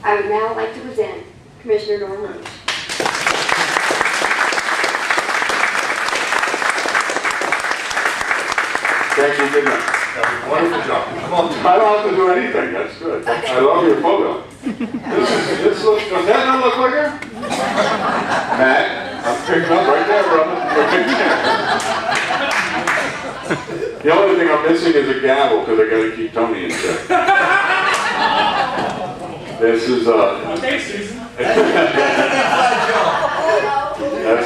I would now like to present Commissioner Norm Roche. Thank you, good night. That was a wonderful job. Come on. I don't have to do anything, that's good. I love your photo. This looks, does that not look like her? Matt, I'm picking up right there, brother. The only thing I'm missing is a gavel, because I gotta keep Tony in check. This is, Okay, Susan. that's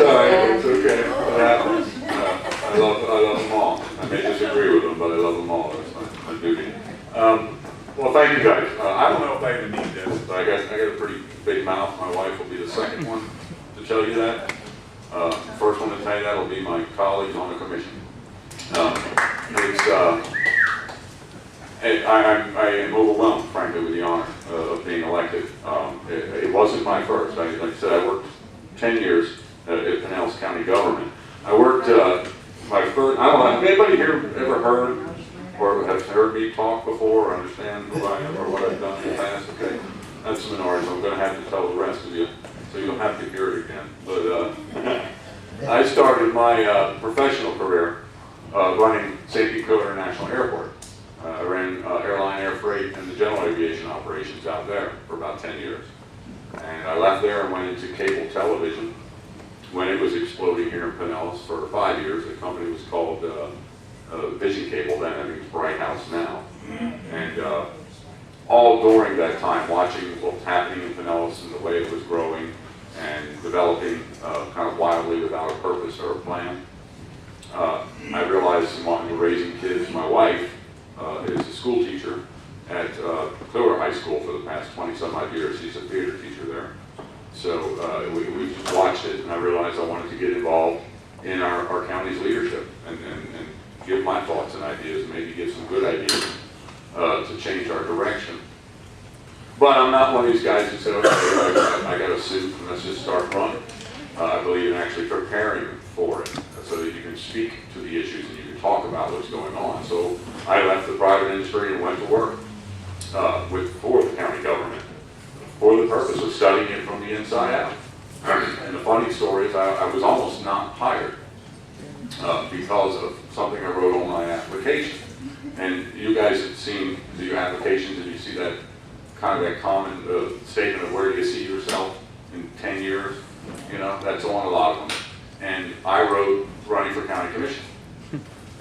all right, it's okay, it happens. I love them all. I may disagree with them, but I love them all, that's my duty. Well, thank you guys. I don't know if I even need this, but I got a pretty big mouth. My wife will be the second one to tell you that. First one to tell you that will be my colleagues on the commission. I am overwhelmed, frankly, with the honor of being elected. It wasn't my first. Like I said, I worked 10 years at Pinellas County government. I worked my first, I don't know, have anybody here ever heard or have heard me talk before or understand who I am or what I've done in the past? Okay, that's the minority. I'm going to have to tell the rest of you, so you don't have to hear it again. But I started my professional career running Safety Co International Airport. I ran airline, air freight, and the general aviation operations out there for about 10 years. And I left there and went into cable television when it was exploding here in Pinellas for 5 years. The company was called Vision Cable then, I think it's Bright House now. And all during that time, watching what was happening in Pinellas and the way it was growing and developing kind of wildly without a purpose or a plan. I realized in raising kids, my wife is a school teacher at Clearwater High School for the past 20-some odd years. She's a theater teacher there. So we just watched it, and I realized I wanted to get involved in our county's leadership and give my thoughts and ideas, and maybe give some good ideas to change our direction. But I'm not one of these guys who said, okay, I got a suit and let's just start running. I believe in actually preparing for it so that you can speak to the issues and you can talk about what's going on. So I left the private industry and went to work for the county government for the purpose of studying it from the inside out. And the funny story is I was almost not hired because of something I wrote on my application. And you guys have seen the applications and you see that kind of that common statement of where do you see yourself in 10 years? You know, that's on a lot of them. And I wrote running for county commission.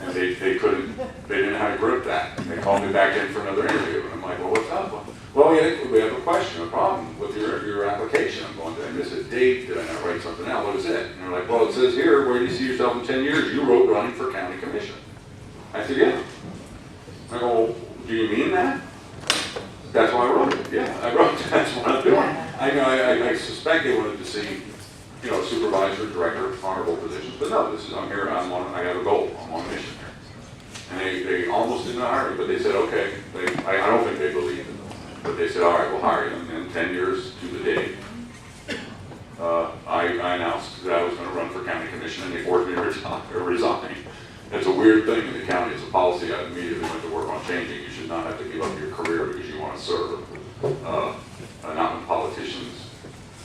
And they didn't know how to grip that. They called me back in for another interview. And I'm like, well, what's up? Well, we have a question, a problem with your application. I'm going, did I miss a date? Did I not write something out? What is it? And they're like, well, it says here, where do you see yourself in 10 years? You wrote running for county commission. I said, yeah. I go, well, do you mean that? That's why I wrote it. Yeah, I wrote it. That's what I'm doing. I suspect they wanted to see, supervisor, director, honorable positions. But no, I'm here, I have a goal. I'm on a mission here. And they almost didn't hire me, but they said, okay. I don't think they believed it. But they said, all right, we'll hire you. And 10 years to the day, I announced that I was going to run for county commission, and they forced me to resign. It's a weird thing in the county. It's a policy I immediately went to work on changing. You should not have to give up your career because you want to serve. Not when politicians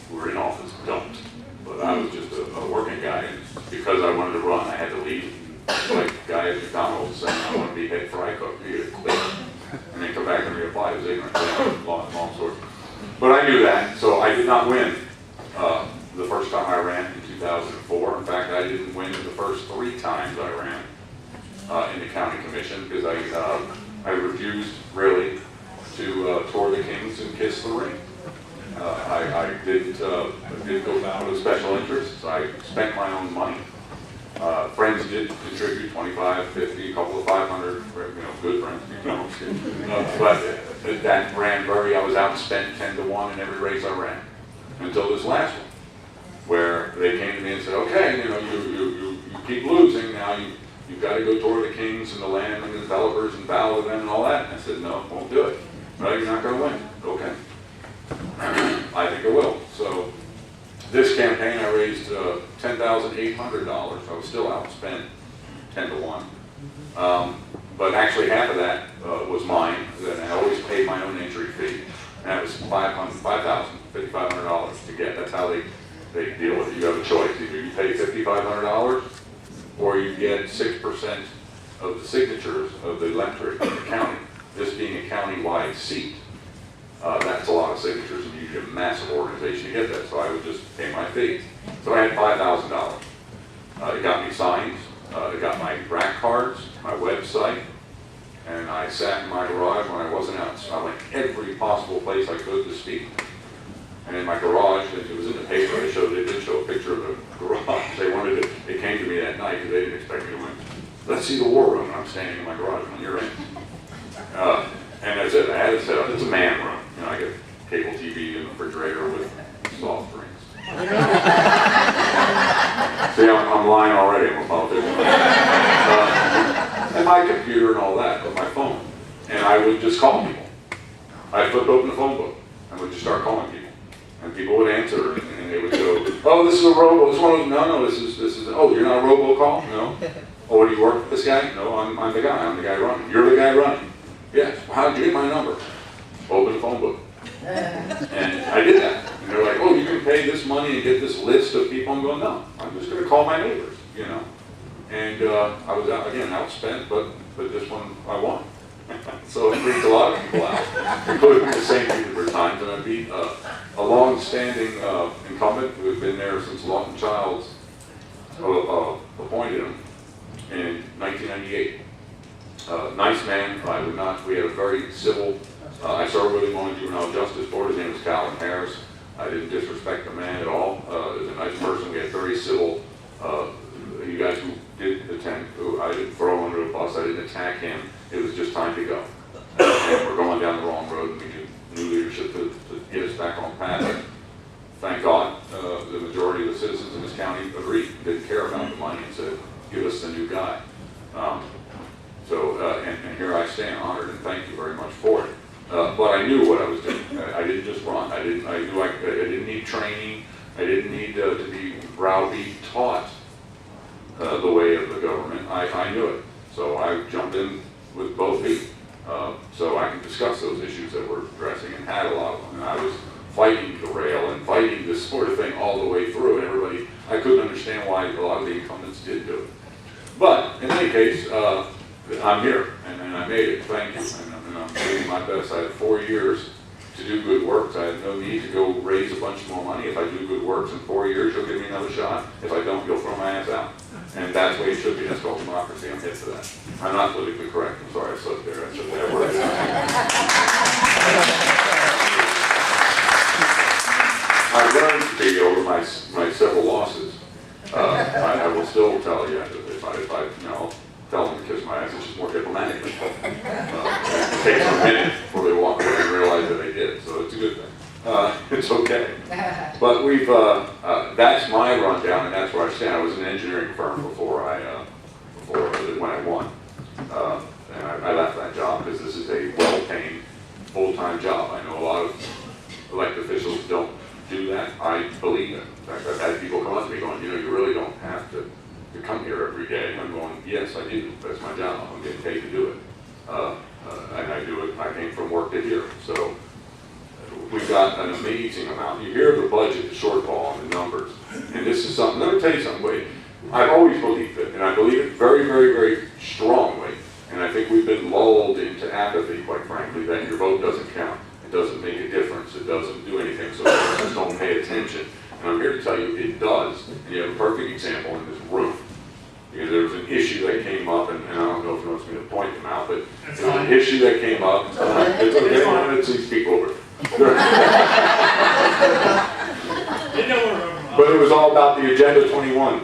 who are in office don't. But I was just a working guy, and because I wanted to run, I had to leave. Like the guy at McDonald's saying, I want to be head fry cook. You get quit. And then come back and reapply as ignorant. Long story. But I knew that, so I did not win the first time I ran in 2004. In fact, I didn't win the first 3 times I ran in the county commission because I refused really to tour the Kings and kiss the ring. I didn't go down with special interests. I spent my own money. Friends did contribute 25, 50, a couple of 500, good friends, but that ran I was outspent 10 to 1 in every race I ran until this last one, where they came to me and said, okay, you keep losing, now you've got to go tour the Kings and the land and the developers and battle with them and all that. And I said, no, won't do it. No, you're not going to win. Okay. I think I will. So this campaign, I raised $10,800. I was still outspent 10 to 1. But actually half of that was mine. Then I always paid my own entry fee. that was $5,000 to get. That's how they deal with it. You have a choice. Either you pay $5,500 or you get 6% of the signatures of the electorate in the county. This being a county-wide seat, that's a lot of signatures, and usually a massive organization to get that, so I would just pay my fee. So I had $5,000. It got me signs, it got my rack cards, my website, and I sat in my garage when I wasn't out. So I went every possible place I could to speak. And in my garage, it was in the paper, they did show a picture of the garage. They came to me that night because they didn't expect me to win. Let's see the war room. And I'm standing in my garage when you're in. And that's it. I had it set up. It's a man room. You know, I get cable TV and a refrigerator with soft drinks. See, I'm lying already. I'm a politician. And my computer and all that, but my phone. And I would just call people. I flipped open the phone book and would just start calling people. And people would answer, and they would go, "Oh, this is a robo. This one, no, this is. Oh, you're not a robocall? No. Oh, what do you work with this guy? No, I'm the guy. I'm the guy running. You're the guy running. Yes. Well, how did you get my number? Open the phone book. And I did that. And they're like, "Oh, you can pay this money and get this list of people." I'm going, "No, I'm just going to call my neighbors, you know." And I was outspent, but this one I won. So it freaked a lot of people out, including the St. Petersburg Times, and I beat a long-standing incumbent who had been there since Lawton Childs appointed him in 1998. Nice man. We had a very civil. I served with him on the juvenile justice board. His name was Calvin Harris. I didn't disrespect the man at all. He was a nice person. We had very civil. You guys who did attend, who I didn't throw under the bus. I didn't attack him. It was just time to go. And we're going down the wrong road, and we need new leadership to get us back on path. Thank God, the majority of the citizens in this county agreed, didn't care about the money, and said, "Give us the new guy." And here I stand, honored, and thank you very much for it. But I knew what I was doing. I didn't just run. I knew I didn't need training. I didn't need to be browbeat taught the way of the government. I knew it. So I jumped in with both feet. So I can discuss those issues that we're addressing, and had a lot of them. And I was fighting the rail and fighting this sort of thing all the way through. And I couldn't understand why a lot of the incumbents did do it. But in any case, I'm here, and I made it. Thank you. And I'm doing my best. I had 4 years to do good works. I have no need to go raise a bunch more money. If I do good works in 4 years, you'll give me another shot. If I don't, you'll throw my ass out. And that's the way it should be. That's called democracy. I'm hip to that. I'm not politically correct. I'm sorry I slipped there. That's just the way I work. I've learned to be over my several losses. I will still tell you if I tell them to kiss my ass. It's just more diplomatic. It takes a minute before they walk away and realize that they did. So it's a good thing. It's okay. But that's my rundown, and that's where I stand. I was in an engineering firm when I won. And I left that job because this is a well-paying, full-time job. I know a lot of elected officials don't do that. I believe it. In fact, I've had people come up to me going, you really don't have to come here every day. And I'm going, yes, I do. That's my job. I'm getting paid to do it. And I do it. I came from work to here. So we've got an amazing amount. You hear the budget, the shortfall, and the numbers. And this is something, let me tell you something. Wait, I've always believed it, and I believe it very, very, very strongly. And I think we've been lulled into apathy, quite frankly, that your vote doesn't count. It doesn't make a difference. It doesn't do anything. So just don't pay attention. And I'm here to tell you it does. And you have a perfect example in this room. Because there was an issue that came up, and I don't know if you want me to point them out, but there was an issue that came up. It's okay. Let's speak over it. But it was all about the Agenda 21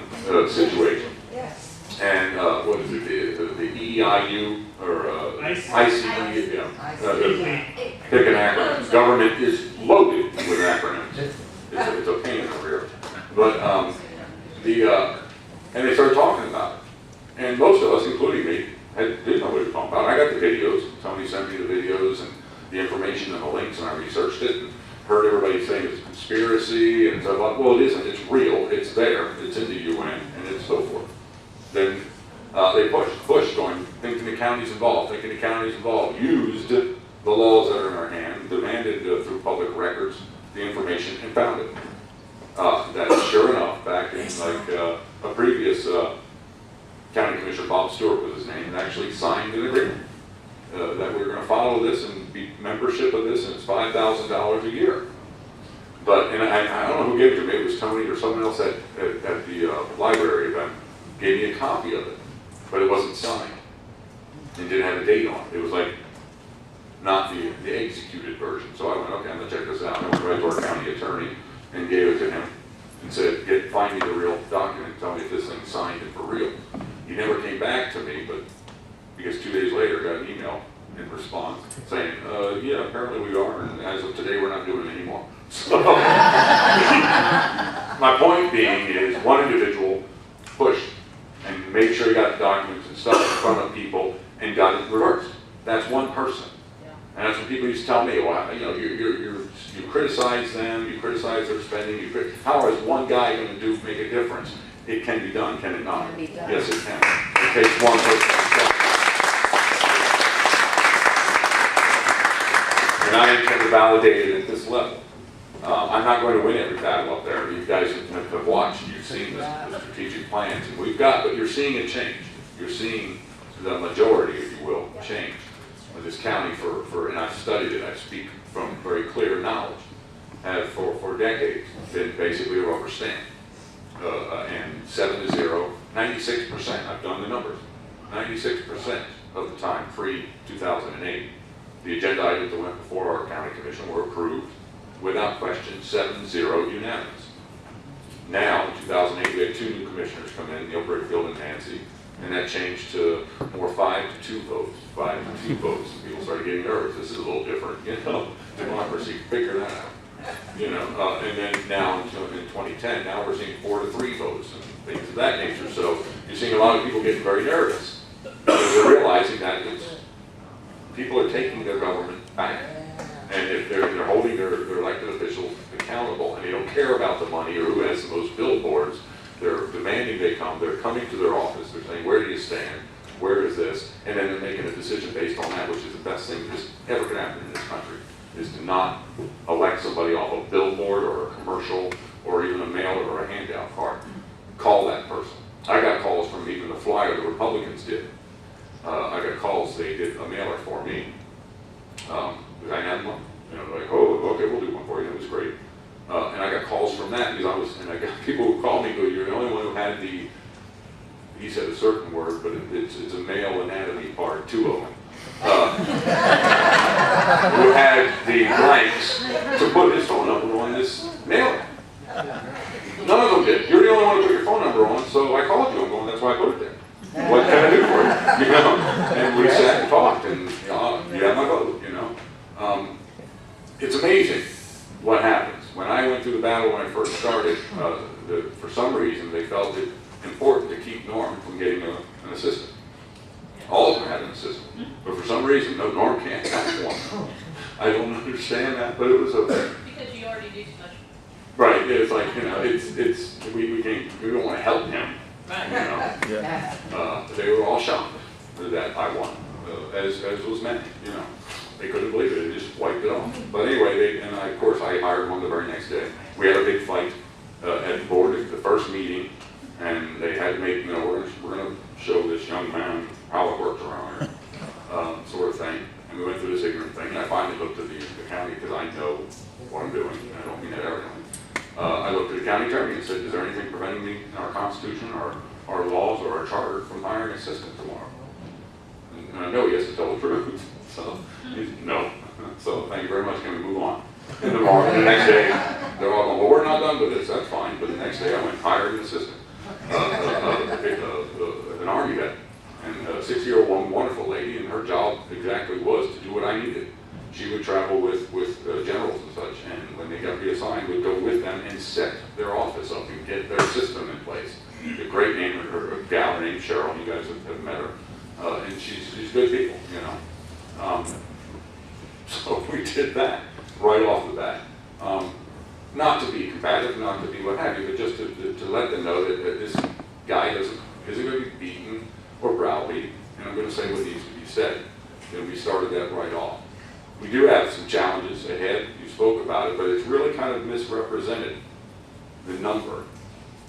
situation. Yes. And what is it, the EIU or ICE? Pick an acronym. Government is loaded with acronyms. It's a pain in the rear. But and they started talking about it. And most of us, including me, didn't know what it was talking about. I got the videos. Tony sent me the videos and the information and the links, and I researched it and heard everybody saying it's a conspiracy and stuff like, well, it isn't. It's real. It's there. It's in the UN, and it's so forth. Then they pushed, going, thinking the county's involved, used the laws that are in our hand, the demanded through public records the information and found it. That sure enough, back in like a previous County Commissioner, Bob Stewart was his name, actually signed an agreement that we were going to follow this and be membership of this, and it's $5,000 a year. But, and I don't know who gave it to me, it was Tony or someone else at the library event, gave me a copy of it, but it wasn't signed. It didn't have a date on it. It was like, not the executed version. So I went, okay, I'm gonna check this out. I went right to our county attorney and gave it to him and said, find me the real document, tell me if this thing's signed and for real. He never came back to me, but because 2 days later, got an email in response saying, yeah, apparently we are, and as of today, we're not doing it anymore. So, my point being is one individual pushed and made sure he got the documents and stuff in front of people and got it reversed. That's one person. And that's what people used to tell me, well, you know, you criticize them, you criticize their spending, how is one guy going to make a difference? It can be done, can it not? It can be done. Yes, it can. It takes one person. And I intend to validate it at this level. I'm not going to win every battle up there. You guys have watched, you've seen the strategic plans, and we've got, but you're seeing it change. You're seeing the majority, if you will, change. This county and I've studied it, I speak from very clear knowledge, have for decades been basically a rubber stamp. And 7 to 0, 96%, I've done the numbers, 96% of the time, pre-2008, the agenda items that went before our county commission were approved without question, 7-0 unanimous. Now, in 2008, we had 2 new commissioners come in, Neil Brickfield and Nancy, and that changed to more 5-2 votes, 5-2 votes. And people started getting nervous. This is a little different, you know, democracy. Figure that out, you know. And then now in 2010, now we're seeing 4-3 votes and things of that nature. So you're seeing a lot of people getting very nervous because they're realizing that people are taking their government back, and if they're holding their elected officials accountable, and they don't care about the money or who has the most billboards. They're demanding they come, they're coming to their office, they're saying, where do you stand, where is this, and then they're making a decision based on that, which is the best thing that ever could happen in this country, is to not elect somebody off a billboard or a commercial or even a mailer or a handout card. Call that person. I got calls from even the flyer the Republicans did. I got calls, they did a mailer for me, because I had one, you know, like, oh, okay, we'll do one for you, it was great. And I got calls from that because I got people who called me go, you're the only one who had he said a certain word, but it's a male anatomy part, 2 of them. Who had the blanks to put his phone number on this mailer. None of them did. You're the only one who put your phone number on, so I called you. I'm going, that's why I put it there. What can I do for you? You know? And we sat and talked, and you had my vote, you know. It's amazing what happens. When I went through the battle when I first started, for some reason they felt it important to keep Norm from getting an assistant. All of them had an assistant, but for some reason, no, Norm can't have one. I don't understand that, but it was okay. Because you already do too much. Right, it's like, you know, we don't want to help him, Right. you know. Yeah. They were all shocked that I won, as was many, you know. They couldn't believe it, they just wiped it off. But anyway, of course I hired one the very next day. We had a big fight at the board at the first meeting, and they had to make, you know, we're going to show this young man how it works around here, sort of thing. And we went through this ignorant thing, and I finally looked at the county, because I know what I'm doing, and I don't mean that arrogantly. I looked at the county attorney and said, is there anything preventing me in our constitution, our laws, or our charter from hiring an assistant tomorrow? And I know he has to tell the truth. So, no. So, thank you very much. Can we move on? And the next day, they're all going, well, we're not done with this. That's fine. But the next day, I went and hired an assistant, an Army vet, and a 60-year-old wonderful lady, and her job exactly was to do what I needed. She would travel with generals and such, and when they got reassigned, would go with them and set their office up and get their system in place. A great name, her gal named Cheryl. You guys have met her, and she's good people, you know. So we did that right off the bat. Not to be combative, not to be what have you, but just to let them know that this guy isn't going to be beaten or browbeat, and I'm going to say what needs to be said. And we started that right off. We do have some challenges ahead. You spoke about it, but it's really kind of misrepresented, the number.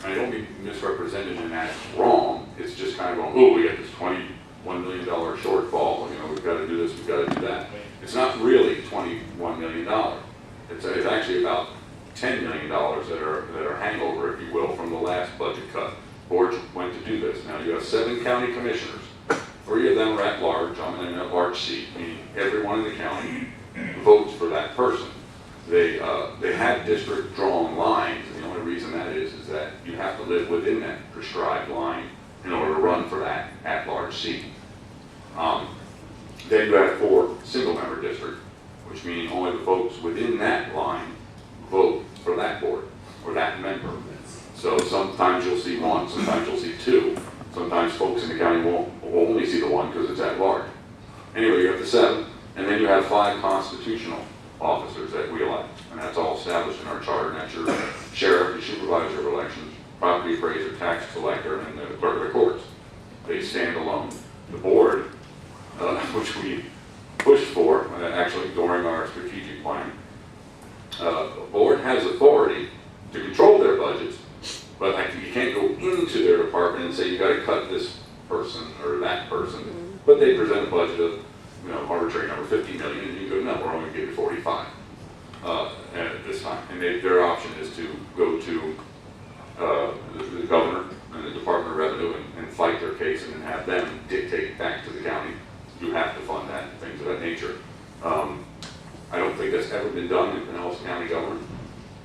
I don't mean misrepresented in that it's wrong. It's just kind of going, oh, we got this $21 million shortfall. You know, we've got to do this, we've got to do that. It's not really $21 million. It's actually about $10 million that are hangover, if you will, from the last budget cut. Boards went to do this. Now you have 7 county commissioners. 3 of them are at large. I'm in an at-large seat, meaning everyone in the county votes for that person. They have district drawn lines, and the only reason that is that you have to live within that prescribed line in order to run for that at-large seat. Then you have 4 single-member districts, which means only the folks within that line vote for that board or that member. So sometimes you'll see 1, sometimes you'll see 2. Sometimes folks in the county will only see the 1 because it's at large. Anyway, you have the 7, and then you have 5 constitutional officers that we elect, and that's all established in our charter, and that's your sheriff, the supervisor of elections, property appraiser, tax collector, and the clerk of the courts. They stand alone. The board, which we pushed for, actually during our strategic plan, the board has authority to control their budgets, but you can't go into their department and say you got to cut this person or that person. But they present a budget of, arbitrary number, 50 million, and you go, no, we're only going to give you 45 at this time. And their option is to go to the governor and the Department of Revenue and fight their case and then have them dictate back to the county, you have to fund that, and things of that nature. I don't think that's ever been done in Pinellas County government.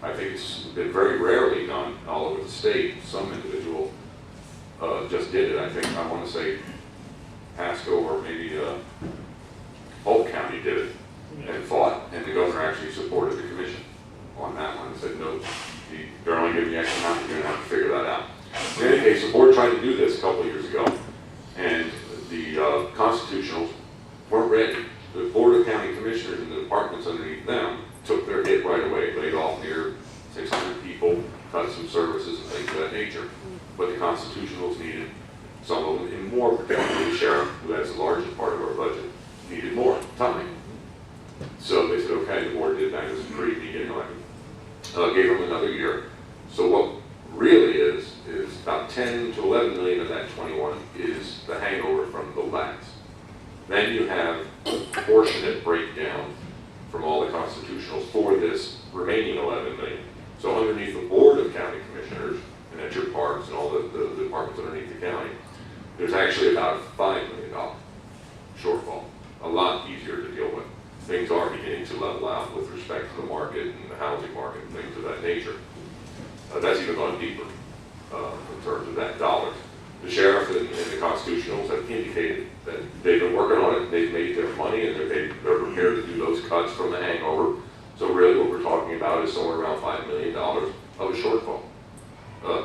I think it's been very rarely done all over the state. Some individual just did it. I want to say Pasco or maybe Polk County did it and fought, and the governor actually supported the commission on that one and said, no, they're only giving you X amount, you're going to have to figure that out. In any case, the board tried to do this a couple of years ago, and the constitutionals weren't ready. The Board of County Commissioners and the departments underneath them took their hit right away, laid off near 600 people, cut some services and things of that nature. But the constitutionals needed, some of them, and more particularly the sheriff, who has the largest part of our budget, needed more time. So they said, okay, the board did that. It was pretty beginning election. Gave them another year. So what really is about 10 to 11 million of that 21 is the hangover from the last. Then you have proportionate breakdown from all the constitutionals for this remaining 11 million. So underneath the Board of County Commissioners, and that's your parks and all the departments underneath the county, there's actually about a $5 million shortfall. A lot easier to deal with. Things are beginning to level out with respect to the market and the housing market and things of that nature. That's even gone deeper in terms of that dollars. The sheriff and the constitutionals have indicated that they've been working on it, they've made their money, and they're prepared to do those cuts from the hangover. So really what we're talking about is somewhere around $5 million of a shortfall.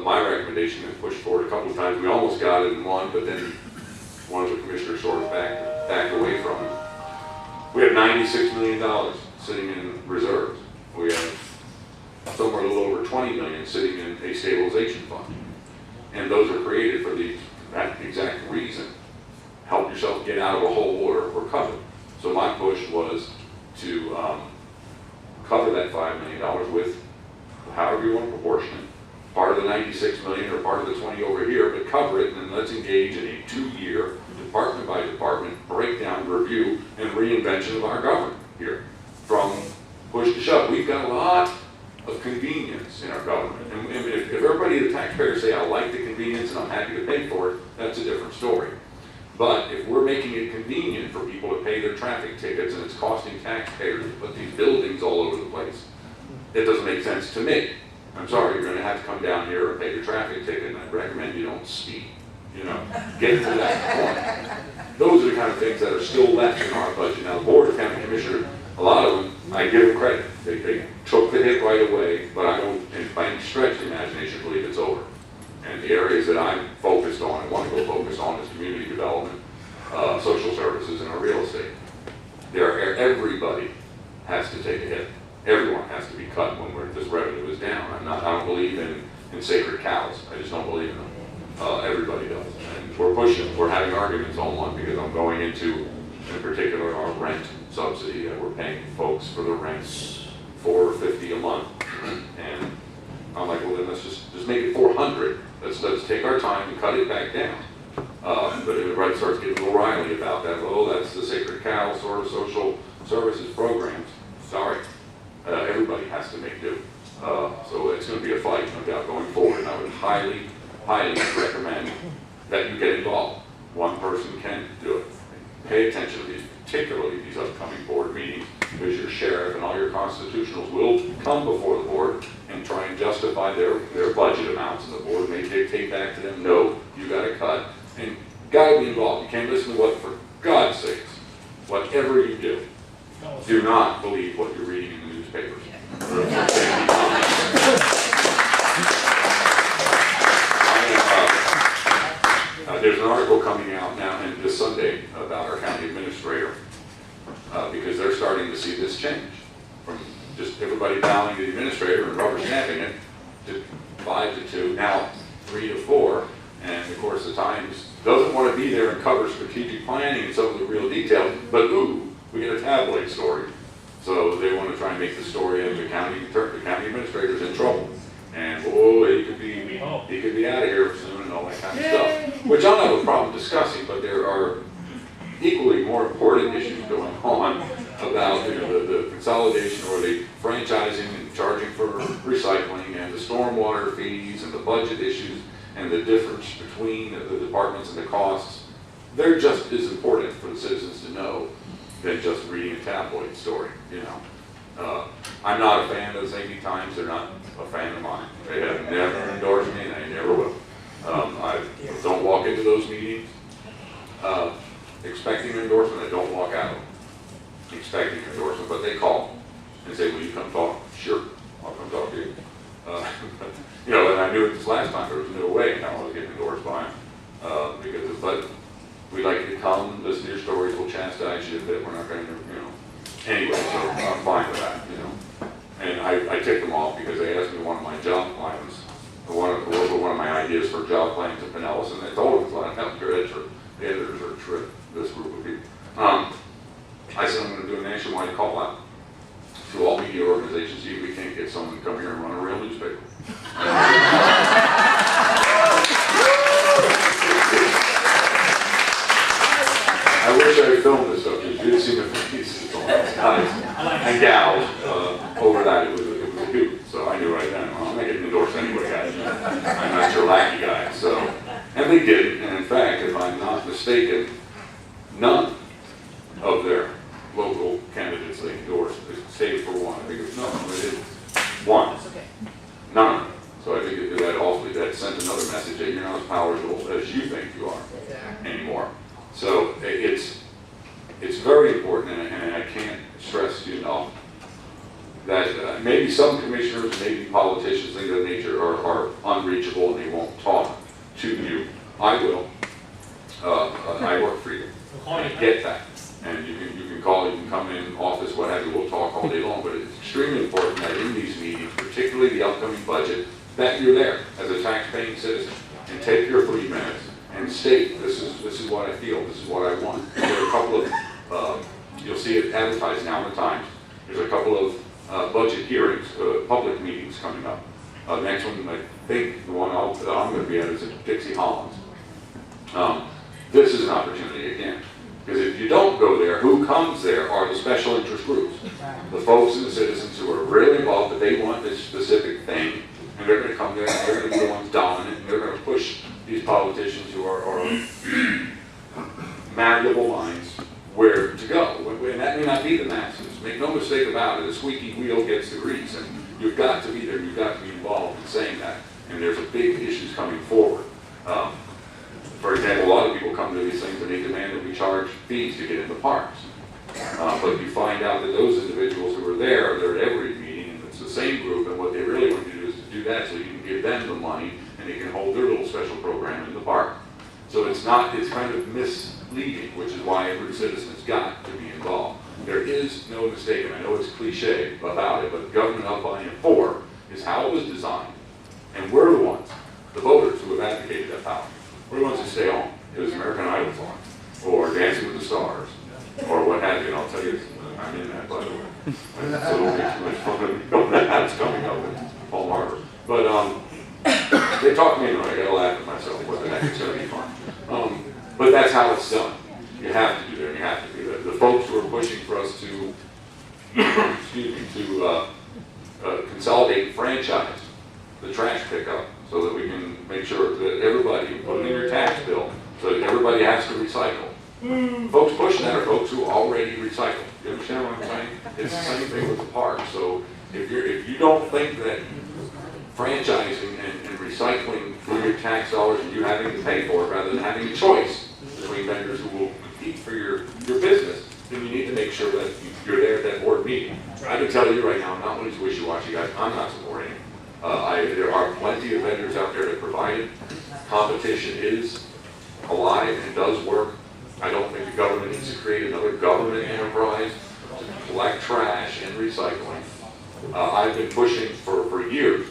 My recommendation is pushed forward a couple of times. We almost got it in one, but then one of the commissioners sort of backed away from it. We have $96 million sitting in reserves. We have somewhere a little over $20 million sitting in a stabilization fund. And those are created for that exact reason. Help yourself get out of a hole or cover. So my push was to cover that $5 million with however you want to proportion it. Part of the 96 million or part of the 20 over here, but cover it, and let's engage in a 2-year, department by department, breakdown, review, and reinvention of our government here. From push to shove. We've got a lot of convenience in our government. And if everybody, the taxpayers, say, I like the convenience and I'm happy to pay for it, that's a different story. But if we're making it convenient for people to pay their traffic tickets and it's costing taxpayers to put these buildings all over the place, it doesn't make sense to me. I'm sorry, you're going to have to come down here and pay your traffic ticket, and I recommend you don't speed. Get to that point. Those are the kind of things that are still left in our budget. Now, the Board of County Commissioners, a lot of them, I give them credit. They took the hit right away, but I don't, by any stretch of the imagination, believe it's over. And the areas that I'm focused on and want to go focus on is community development, social services, and our real estate. Everybody has to take a hit. Everyone has to be cut when this revenue is down. I don't believe in sacred cows. I just don't believe in them. Everybody does. And we're pushing. We're having arguments on one because I'm going into in particular our rent subsidy that we're paying folks for the rents, $450 a month. And I'm like, well then let's just make it 400. Let's take our time and cut it back down. But everybody starts getting a little riley about that. Oh, that's the sacred cow sort of social services programs. Sorry, everybody has to make do. So it's going to be a fight, no doubt, going forward. And I would highly, highly recommend that you get involved. One person can do it. Pay attention to these, particularly these upcoming board meetings, because your sheriff and all your constitutionals will come before the board and try and justify their budget amounts, and the board may dictate back to them, no, you got to cut. And you got to be involved. You can't listen to what, for God's sakes, whatever you do not believe what you're reading in the newspapers. There's an article coming out now this Sunday about our county administrator because they're starting to see this change from just everybody bowing to the administrator and rubber stamping it to 5 to 2, now 3 to 4. And of course the Times doesn't want to be there and cover strategic planning and some of the real details, but ooh, we get a tabloid story. So they want to try and make the story of the county administrator's in trouble. And he could be out of here soon and all that kind of stuff. Which I don't have a problem discussing, but there are equally more important issues going on about the consolidation or the franchising and charging for recycling and the stormwater fees and the budget issues and the difference between the departments and the costs. They're just as important for the citizens to know than just reading a tabloid story, I'm not a fan of the St. Times. They're not a fan of mine. They have never endorsed me, and they never will. I don't walk into those meetings expecting an endorsement. I don't walk out expecting an endorsement, but they call and say, will you come talk? Sure, I'll come talk to you. And I knew it this last time. There was no way how I was getting endorsed by him. But we'd like you to come, listen to your stories, we'll chastise you a bit. We're not going to, Anyway, so I'm fine with that, And I ticked them off because they asked me one of my job plans, one of my ideas for job plans in Pinellas, and they told them, the editors are trip, this group of people. I said I'm going to do a nationwide call out to all media organizations, see if we can't get someone to come here and run a real newspaper. I wish I had filmed this stuff, because you'd see the faces on those guys and gals over that. It was a hoot. So I knew right then, well, I'm not getting endorsed anyway, guys. I'm not your lackey guy. So, and they did. And in fact, if I'm not mistaken, none of their local candidates they endorsed, save for one. I think it was one. None of them. So I think that sent another message that you're not as powerful as you think you are anymore. So it's very important, and I can't stress to you enough that maybe some commissioners, maybe politicians, things of that nature are unreachable and they won't talk to you. I will. I work for you. I get that. And you can call, you can come in office, what have you, we'll talk all day long, but it's extremely important that in these meetings, particularly the upcoming budget, that you're there as a tax-paying citizen and take your 3 minutes and state, this is what I feel, this is what I want. There are a couple of, you'll see it advertised now in the Times, there's a couple of budget hearings, public meetings coming up. Next one, I think the one that I'm going to be at is at Dixie Hollins. This is an opportunity again, because if you don't go there, who comes there are the special interest groups, the folks and the citizens who are really involved, but they want this specific thing, and they're going to come there and they're going to be the ones dominant, and they're going to push these politicians who are malleable minds where to go. And that may not be the masses. Make no mistake about it, a squeaky wheel gets the grease, and you've got to be there, you've got to be involved in saying that. And there's a big issues coming forward. For example, a lot of people come to these things and they demand that we charge fees to get in the parks. But you find out that those individuals who are there, they're at every meeting, and it's the same group, and what they really want to do is to do that so you can give them the money and they can hold their little special program in the park. So it's kind of misleading, which is why every citizen has got to be involved. There is no mistake, and I know it's cliche about it, but government up by and for is how it was designed. And we're the ones, the voters, who have advocated that power. We're the ones who stay home. It was American Idol on, or Dancing with the Stars, Vegas. I'm in that, by the way. So don't get too much fun of me. That's coming up in Palm Harbor. But they talk me into it. I gotta laugh at myself with the next 70 fun. But that's how it's done. You have to do that. You have to do that. The folks who are pushing for us to, excuse me, to consolidate franchise the trash pickup so that we can make sure that everybody, you put it in your tax bill, so that everybody has to recycle. Folks pushing that are folks who already recycle. You understand what I'm saying? It's the same thing with the park. So if you don't think that franchising and recycling through your tax dollars and you having to pay for it rather than having a choice between vendors who will compete for your business, then you need to make sure that you're there at that board meeting. I can tell you right now, I'm not one of these wishy-washy guys. I'm not supporting it. There are plenty of vendors out there that provide it. Competition is alive and does work. I don't think the government needs to create another government enterprise to collect trash and recycling. I've been pushing for years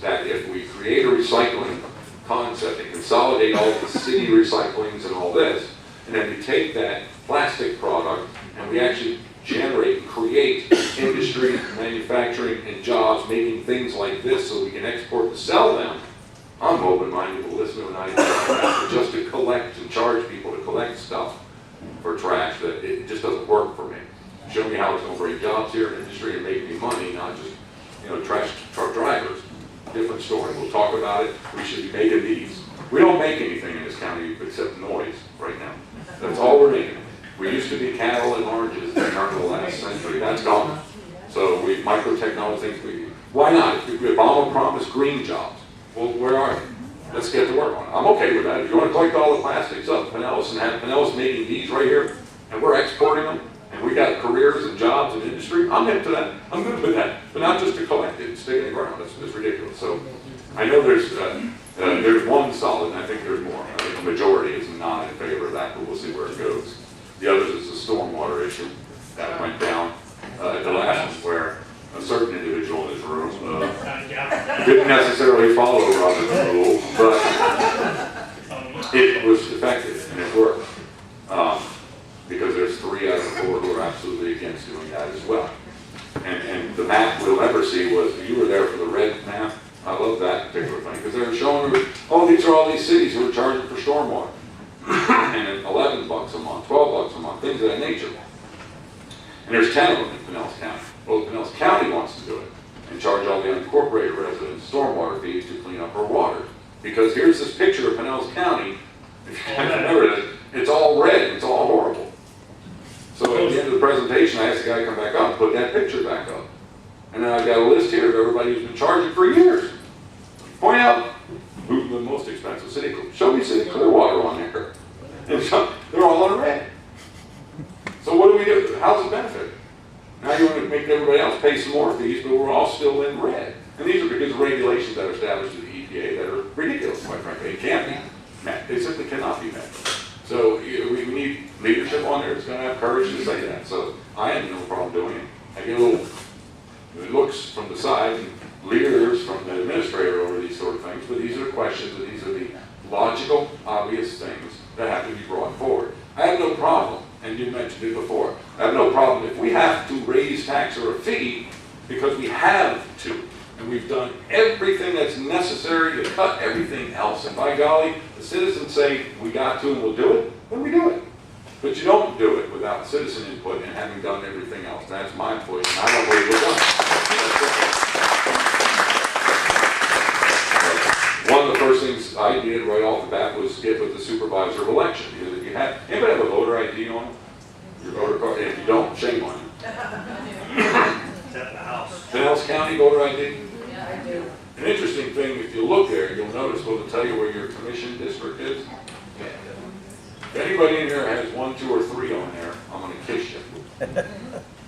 that if we create a recycling concept and consolidate all the city recyclings and all this, and then we take that plastic product and we actually generate and create industry, manufacturing, and jobs making things like this so we can export and sell them, I'm open-minded to listen to an idea like that, but just to collect and charge people to collect stuff for trash, that it just doesn't work for me. Show me how it's going to bring jobs here in industry and make me money, not just, trash truck drivers. Different story. We'll talk about it. We should be making these. We don't make anything in this county except noise right now. That's all we're making. We used to be cattle and oranges in the turn of the last century. That's gone. So microtechnology things. Why not? If Obama promised green jobs, well, where are they? Let's get to work on it. I'm okay with that. If you want to collect all the plastics up in Pinellas and have Pinellas making these right here, and we're exporting them, and we got careers and jobs and industry, I'm hip to that. I'm good with that. But not just to collect it and stick it in the ground. That's ridiculous. So I know there's one solid, and I think there's more. I think the majority is not in favor of that, but we'll see where it goes. The others is the stormwater issue that went down at the last one, where a certain individual in this room didn't necessarily follow Robert's rule, but it was effective and it worked. Because there's 3 out of 4 who are absolutely against doing that as well. And the map we'll ever see was, you were there for the red map. I love that particular thing, because they were showing, these are all these cities who are charging for stormwater. And then $11 a month, $12 a month, things of that nature. And there's 10 of them in Pinellas County. Well, Pinellas County wants to do it and charge all the unincorporated residents stormwater fees to clean up our water. Because here's this picture of Pinellas County. If you can't remember this, it's all red, it's all horrible. So at the end of the presentation, I asked the guy to come back up and put that picture back up. And then I've got a list here of everybody who's been charging for years. Point out who's the most expensive city. Show me City Clearwater on there. And so they're all in red. So what do we do? How's it benefit? Now you want to make everybody else pay some more fees, but we're all still in red. And these are because of regulations that are established to the EPA that are ridiculous, quite frankly. It can't be met. They simply cannot be met. So we need leadership on there that's going to have courage to say that. So I have no problem doing it. I get a little looks from the side and leers from the administrator over these sort of things, but these are the questions and these are the logical, obvious things that have to be brought forward. I have no problem, and you mentioned it before, I have no problem if we have to raise tax or a fee because we have to. And we've done everything that's necessary to cut everything else. And by golly, the citizens say we got to and we'll do it, then we do it. But you don't do it without citizen input and having done everything else. That's my point. And I don't believe we're done. One of the first things I did right off the bat was get with the supervisor of election. Because if you have, anybody have a voter ID on them? Your voter card? If you don't, shame on you. Pinellas County voter ID? I do. An interesting thing, if you look there, you'll notice, will it tell you where your commission district is? If anybody in there has 1, 2, or 3 on there, I'm going to kiss you. Not that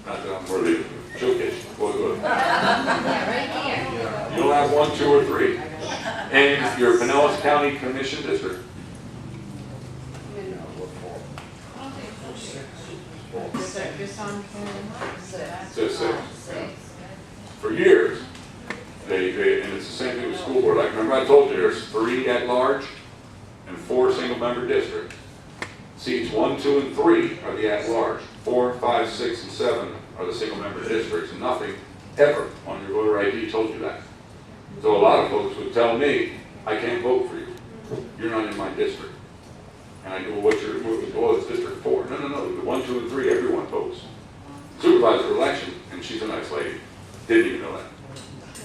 I'm worthy of it. She'll kiss you. Go ahead. Yeah, right here. You'll have 1, 2, or 3. And your Pinellas County Commission District. Says 6. For years, and it's the same thing with school board. Like, remember I told you there's 3 at large and 4 single member districts. Seats 1, 2, and 3 are the at-large. 4, 5, 6, and 7 are the single-member districts, and nothing ever on your voter ID told you that. So a lot of folks would tell me, I can't vote for you. You're not in my district. And I go, well, it's District 4. No, the 1, 2, and 3, everyone votes. Supervisor election, and she's a nice lady, didn't even know that.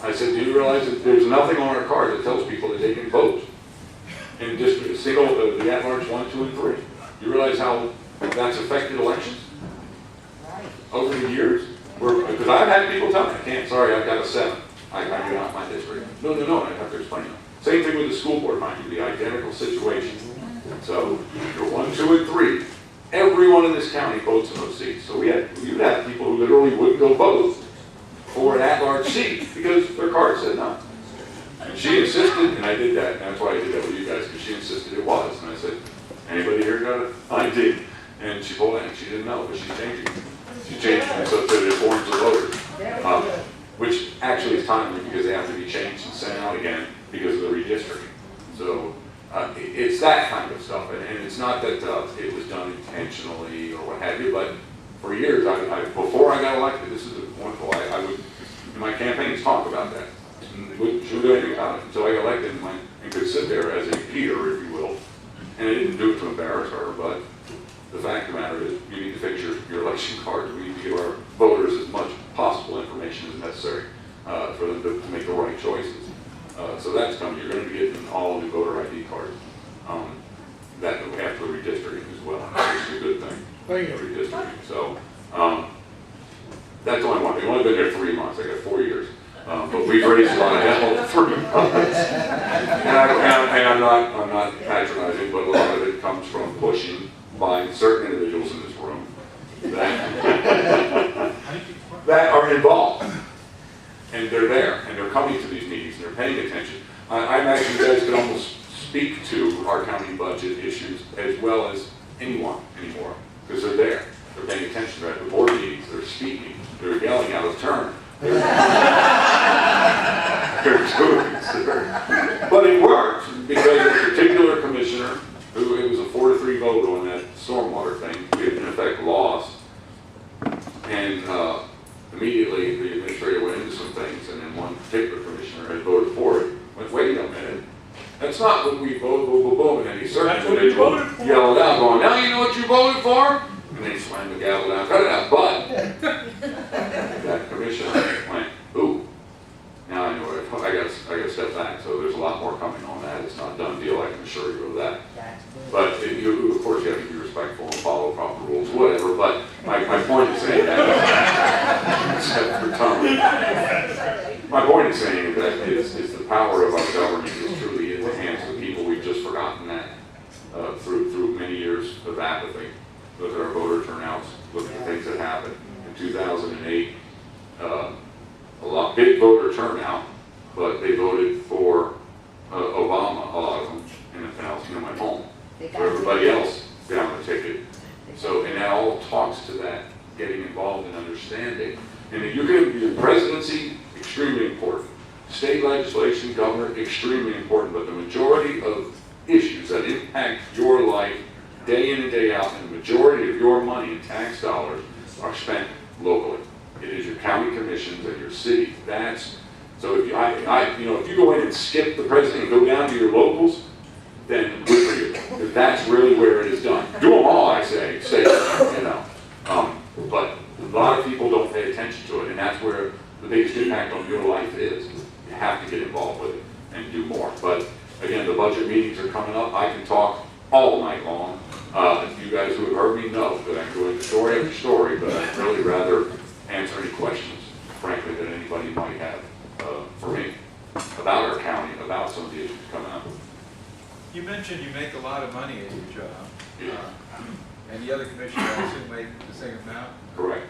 I said, do you realize that there's nothing on our card that tells people that they can vote in district, the at-large 1, 2, and 3? You realize how that's affected elections over the years? Because I've had people tell me, I can't, sorry, I've got a 7. You're not my district. No, I have to explain that. Same thing with the school board, mind you, the identical situation. So, you're 1, 2, and 3. Everyone in this county votes in those seats. So you'd have people who literally wouldn't go vote for an at-large seat because their card said no. And she insisted, and I did that, and that's why I did that with you guys, because she insisted it was. And I said, anybody here got it? I did. And she pulled it, and she didn't know, but she's changing it. She changed it so that it informs the voters, which actually is timely because they have to be changed and sent out again because of the redistricting. So it's that kind of stuff, and it's not that it was done intentionally or what have you, but for years, before I got elected, this is wonderful, I would, in my campaigns, talk about that. Wouldn't do anything about it until I got elected and could sit there as a peer, if you will. And I didn't do it to embarrass her, but the fact of the matter is you need to fix your election card. We need to give our voters as much possible information as necessary for them to make the right choices. So that's coming. You're going to be getting all new voter ID cards. That after redistricting as well, which is a good thing. Redistricting. So that's only one. They've only been there 3 months. I got 4 years. But we've raised a lot of hell for 3 months. And I'm not patronizing, but a lot of it comes from pushing by certain individuals in this room that are involved. And they're there, and they're coming to these meetings, and they're paying attention. I imagine you guys could almost speak to our county budget issues as well as anyone anymore, because they're there. They're paying attention. They're at the board meetings. They're speaking. They're yelling out of turn. They're doing it. But it worked because a particular commissioner, who it was a 4-3 vote on that stormwater thing, in effect lost, and immediately the administrator went into some things, and then one particular commissioner had voted for it. Went, wait a minute, that's not what we voted, boom, boom, boom, and then he certainly yelled out, going, now you know what you voted for? And then he slammed the gavel down, cut it out, but that commissioner went, ooh, now I know what I got to step back, so there's a lot more coming on that. It's not a done deal, I can assure you of that. But of course you have to be respectful and follow proper rules, whatever, but my point is saying that, except for Tom. My point is saying that is the power of our government is truly in the hands of people. We've just forgotten that through many years of apathy. Look at our voter turnouts, look at the things that happened. In 2008, big voter turnout, but they voted for Obama, a lot of them, and the Pinellas County went home. For everybody else down the ticket. So, and that all talks to that, getting involved and understanding. And if you get the presidency, extremely important. State legislation, governor, extremely important. But the majority of issues that impact your life day in and day out, and the majority of your money and tax dollars are spent locally. It is your county commissions and your city. So if if you go in and skip the president and go down to your locals, then good for you. Because that's really where it is done. Do them all, I say, but a lot of people don't pay attention to it, and that's where the biggest impact on your life is. You have to get involved with it and do more. But again, the budget meetings are coming up. I can talk all night long. You guys who have heard me know that I'm doing story after story, but I'd really rather answer any questions, frankly, that anybody might have for me about our county, about some of the issues coming up. You mentioned you make a lot of money at your job. Yeah. And the other commissioners also make the same amount. Correct.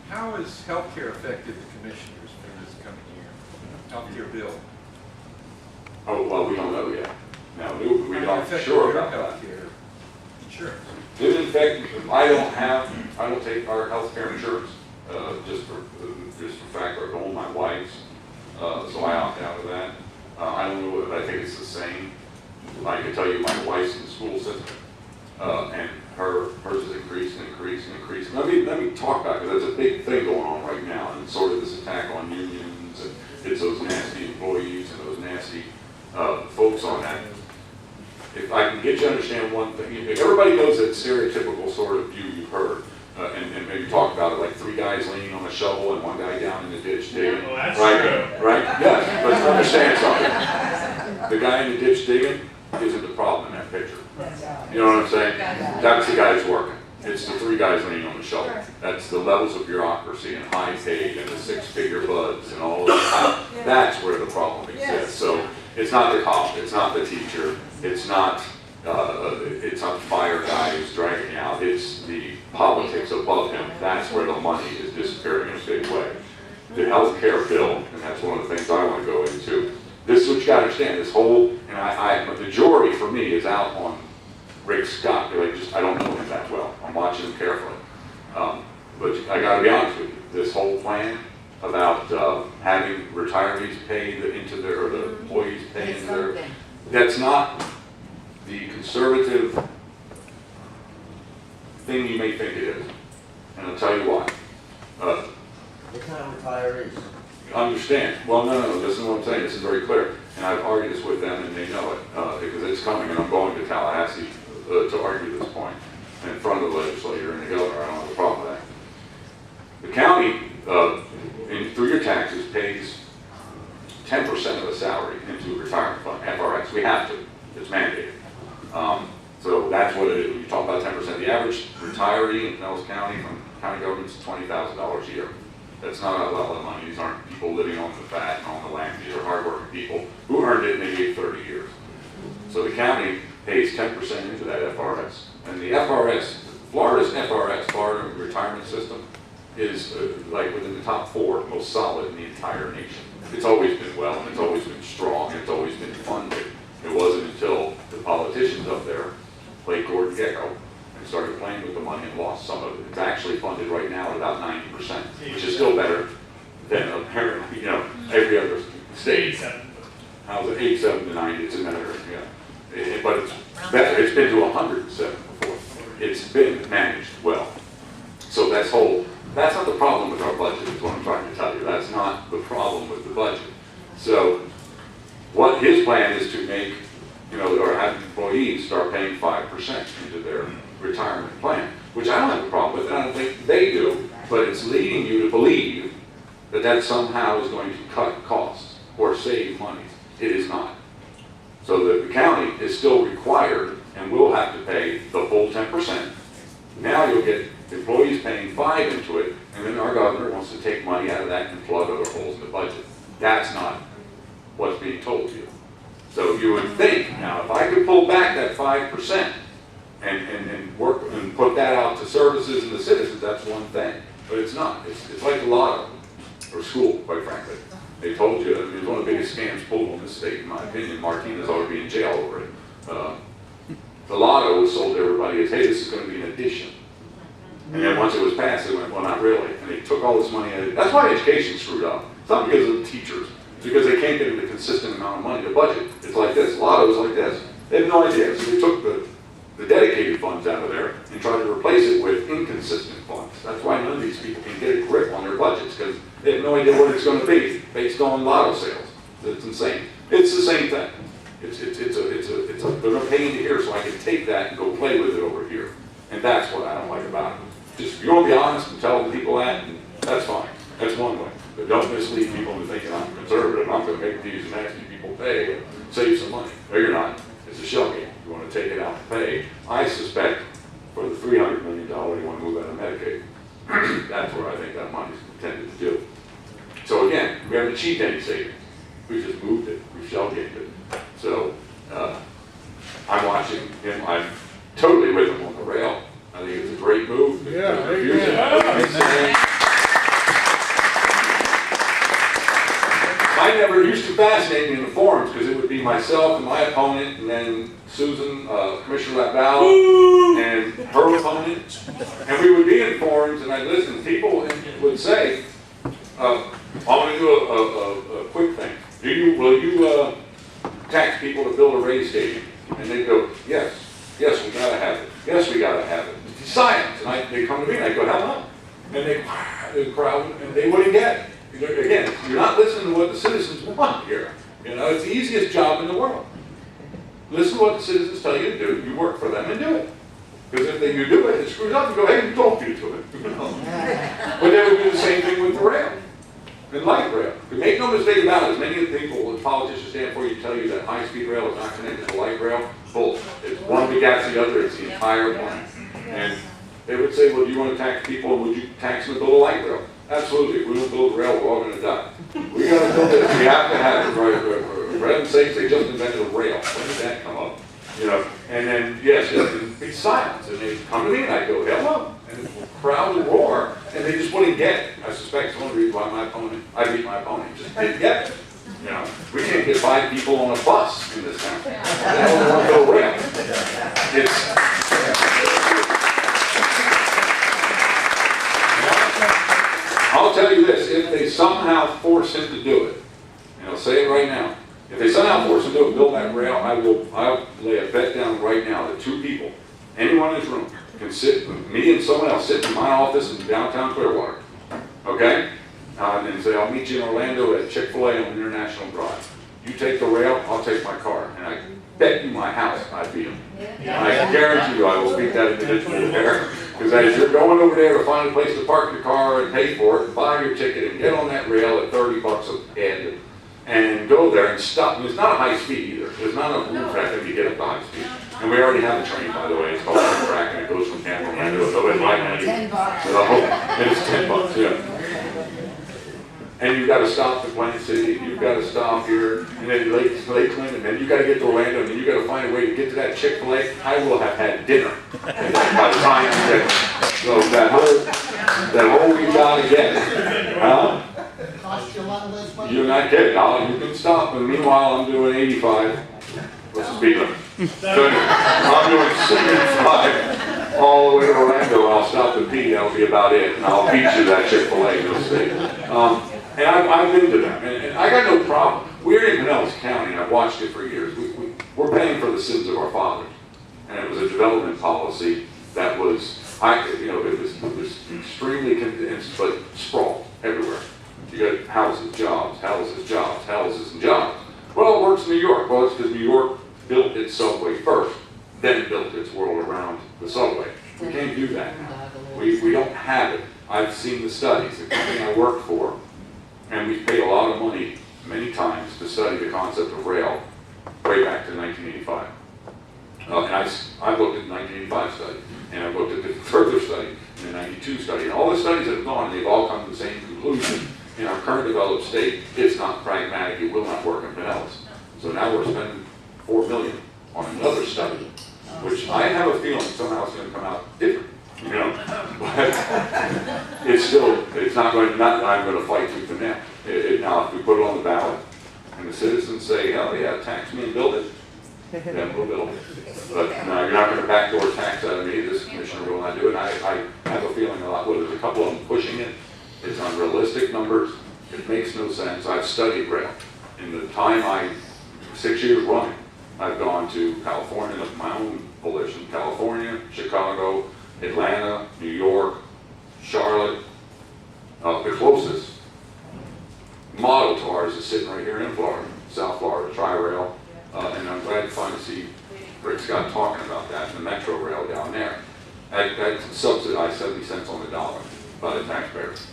How has healthcare affected the commissioners for this coming year? Healthcare bill. Oh, well, we don't know yet. Now, we How aren't affected sure your about that. healthcare insurance? In fact, I don't take our health care insurance, just for fact I own my wife's, so I opt out of that. I don't know if I think it's the same. I can tell you my wife's in the school system, and hers is increasing. Let me talk about it, because that's a big thing going on right now, and sort of this attack on unions, and it's those nasty employees and those nasty folks on that. If I can get you to understand one thing, if everybody knows that stereotypical sort of view you've heard, and maybe talk about it like three guys leaning on a shovel and one guy down in the ditch digging. Well, that's right? true. Right? Yes, but understand something. The guy in the ditch digging isn't the problem in that picture. You know what I'm saying? That's the guy who's working. It's the three guys leaning on the shovel. That's the levels of bureaucracy and high paid and the six-figure buds and all of that. That's where the problem exists. So it's not the cop, it's not the teacher, it's not the fire guy who's dragging you out. It's the politics above him. That's where the money is disappearing in a big way. The health care bill, and that's one of the things I want to go into. This is what you got to understand. This whole, and the jury for me is out on Rick Scott. I don't know him that well. I'm watching him carefully. But I got to be honest with you. This whole plan about having retirees paid into their, or the employees paid into their, that's not the conservative thing you may think it is. And I'll tell you why. What kind of retirees? Understand. Well, no, this is what I'm saying. This is very clear. And I've argued this with them, and they know it, because it's coming, and I'm going to Tallahassee to argue this point in front of the legislature and the governor. I don't have a problem with that. The county, through your taxes, pays 10% of the salary into retirement fund, FRS. We have to. It's mandated. So that's what it is. When you talk about 10%, the average retiree in Pinellas County from county government is $20,000 a year. That's not a lot of money. These aren't people living on the fat and on the land. These are hardworking people who earned it maybe 30 years. So the county pays 10% into that FRS. And the FRS, Florida's FRS, Florida Retirement System, is like within the top 4 most solid in the entire nation. It's always been well, and it's always been strong, and it's always been funded. It wasn't until the politicians up there played Gordon Gekko and started playing with the money and lost some of it. It's actually funded right now at about 90%, which is still better than apparently, every other state. How's it? 87 to 90, it's in that area, yeah. But it's better. It's been to 107 before. It's been managed well. So that's not the problem with our budget, is what I'm trying to tell you. That's not the problem with the budget. So what his plan is to make, or have employees start paying 5% into their retirement plan, which I don't have a problem with, and I don't think they do, but it's leading you to believe that that somehow is going to cut costs or save money. It is not. So the county is still required and will have to pay the full 10%. Now you'll get employees paying 5% into it, and then our governor wants to take money out of that and plug other holes in the budget. That's not what's being told to you. So you would think, now if I could pull back that 5% and work and put that out to services and the citizens, that's one thing. But it's not. It's like the lotto, or school, quite frankly. They told you, it was one of the biggest scams pulled on this state, in my opinion. Martinez ought to be in jail over it. The lotto was sold to everybody as, hey, this is going to be an addition. And then once it was passed, they went, well, not really. And they took all this money out of it. That's why education's screwed up. It's not because of the teachers. It's because they can't get a consistent amount of money to budget. It's like this. Lotto's like this. They have no idea. So they took the dedicated funds out of there and tried to replace it with inconsistent funds. That's why none of these people can get a grip on their budgets, because they have no idea what it's going to be based on lotto sales. It's insane. It's the same thing. They're going to pay into here so I can take that and go play with it over here. And that's what I don't like about it. Just, if you want to be honest and tell the people that, and that's fine. That's one way. But don't mislead people into thinking I'm conservative. I'm going to make these nasty people pay and save some money. No, you're not. It's a shell game. You want to take it out and pay. I suspect for the $300 million, you want to move out of Medicaid. That's where I think that money's intended to do. So again, we haven't achieved any savings. We just moved it. We shell gamed it. So I'm watching him. I'm totally with him on the rail. I think it's a great move. I never used to fascinate me in the forums, because it would be myself and my opponent, and then Susan, Commissioner Laval, and her opponent, and we would be in forums, and I'd listen. People would say, "I want to do a quick thing. Will you tax people to build a race stadium?" And they'd go, "Yes." Yes, we gotta have it. Yes, we gotta have it. Science. And they come to me and I go, how long? And they crowd and they wouldn't get it. Again, you're not listening to what the citizens want here. It's the easiest job in the world. Listen to what the citizens tell you to do. You work for them and do it. Because if you do it, it screws up. You go, hey, who told you to do it? But they would do the same thing with the rail. And light rail. Make no mistake about it, as many of the people, the politicians stand for you, tell you that high-speed rail is not connected to light rail. Bull. It's one begats the other. It's the entire plan. And they would say, well, do you want to tax people, and would you tax them to build a light rail? Absolutely. If we don't build a rail, we're all going to die. We got to build it. We have to have it. Right? For heaven's sakes, they just invented a rail. When did that come up? And then, yes, it'd be silence. And they'd come to me, and I'd go, hello. And the crowd would roar, and they just wouldn't get it. I suspect it's one reason why I beat my opponent, just didn't get it. We can't get 5 people on a bus in this town. They don't want to go rail. I'll tell you this, if they somehow force him to do it, and I'll say it right now, if they somehow force him to build that rail, I'll lay a bet down right now that 2 people, anyone in this room, can sit, me and someone else, sit in my office in downtown Clearwater, okay? And say, I'll meet you in Orlando at Chick-fil-A on International Drive. You take the rail, I'll take my car. And I bet you my house I beat him. And I guarantee you I will beat that individual there. Because as you're going over there to find a place to park your car and pay for it, and buy your ticket and get on that rail at $30 a head, and go there and stop. And it's not a high speed either. There's not enough room track that you get up to high speed. And we already have a train, by the way. It's called Track, and it goes from Tampa to Orlando. So it's like $10. It's $10, yeah. And you've got to stop at Plain City, you've got to stop here, and then Lakeland, and then you've got to get to Orlando, and then you've got to find a way to get to that Chick-fil-A. I will have had dinner by the time you get it. So that whole we got to get it. Cost you a lot less money. You're not kidding, you can stop, and meanwhile I'm doing 85. What's the speed limit? So I'm doing 75 all the way to Orlando, and I'll stop and pee, that'll be about it, and I'll beat you that Chick-fil-A in the state. And I've been to them, and I got no problem. We're in Pinellas County, and I've watched it for years. We're paying for the sins of our fathers. And it was a development policy that was, it was extremely condensed, but sprawled everywhere. You got houses, jobs, houses, jobs, houses, and jobs. Well, it works in New York. Well, it's because New York built its subway first, then built its world around the subway. We can't do that now. We don't have it. I've seen the studies. The company I worked for, and we've paid a lot of money many times to study the concept of rail way back to 1985. And I looked at the 1985 study, and I looked at the further study, and the 92 study, and all the studies that have gone, they've all come to the same conclusion. In our current developed state, it's not pragmatic, it will not work in Pinellas. So now we're spending $4 million on another study, which I have a feeling somehow it's going to come out different. But it's not going to, I'm going to fight tooth and nail. Now, if we put it on the ballot, and the citizens say, hell yeah, tax me and build it, then we'll build it. But no, you're not going to backdoor tax out of me, this commissioner will not do it. I have a feeling there's a couple of them pushing it. It's unrealistic numbers. It makes no sense. I've studied rail. In the time 6 years running, I've gone to California of my own volition, California, Chicago, Atlanta, New York, Charlotte. The closest model to ours is sitting right here in Florida, South Florida, Tri-Rail. And I'm glad to finally see Rick Scott talking about that, the Metro Rail down there. That's subsidized 70 cents on the dollar by the taxpayers.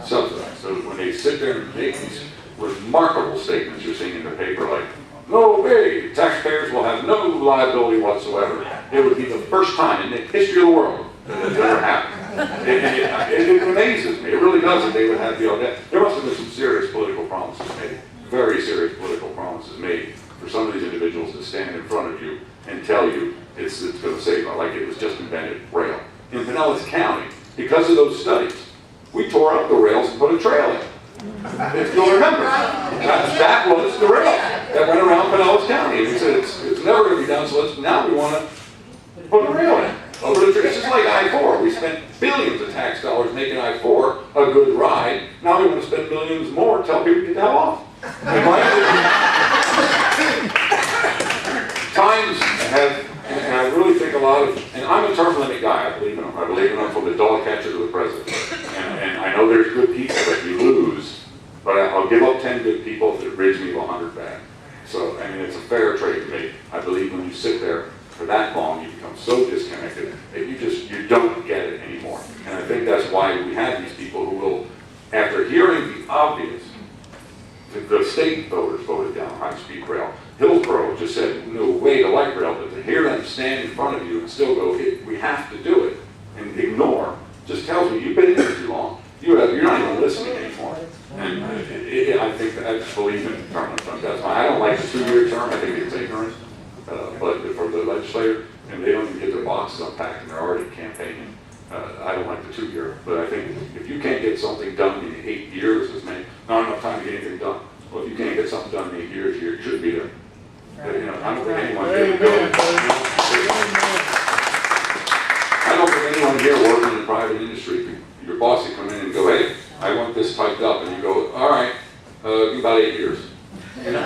Subsidized. So when they sit there and make these remarkable statements you're seeing in the paper like, no way, taxpayers will have no liability whatsoever. It would be the first time in the history of the world that it's ever happened. It amazes me. It really does that they would have the audacity. There must have been some serious political promises made, very serious political promises made for some of these individuals to stand in front of you and tell you it's going to save, like it was just invented, rail. In Pinellas County, because of those studies, we tore up the rails and put a trail in. If you'll remember, that was the rail that went around Pinellas County. And we said it's never going to be done, so now we want to put a rail in. It's just like I-4. We spent billions of tax dollars making I-4 a good ride. Now we want to spend millions more to tell people to get the hell off. Times have, and I really think lot of, and I'm a term limit guy, I believe in them. I believe in them from the dog catcher to the president. And I know there's good people that you lose, but I'll give up 10 good people if it rids me of 100 bad. So, I mean, it's a fair trade to me. I believe when you sit there for that long, you become so disconnected that you don't get it anymore. And I think that's why we have these people who will, after hearing the obvious, the state voters voted down high-speed rail. Hillsborough just said, no way to light rail, but to hear them stand in front of you and still go, we have to do it, and ignore, just tells me you've been in there too long. You're not even listening anymore. And I think that I just believe in term limits. That's why I don't like the 2-year term. I think it's ignorant. But for the legislature, and they don't even get their boxes unpacked and they're already campaigning. I don't like the 2-year. But I think if you can't get something done in 8 years, there's not enough time to get anything done. Well, if you can't get something done in 8 years, you should be there. You know, I don't think anyone here I don't think anyone here working in the private industry, your boss would come in and go, hey, I want this typed up, and you go, all right, give about 8 years. You know,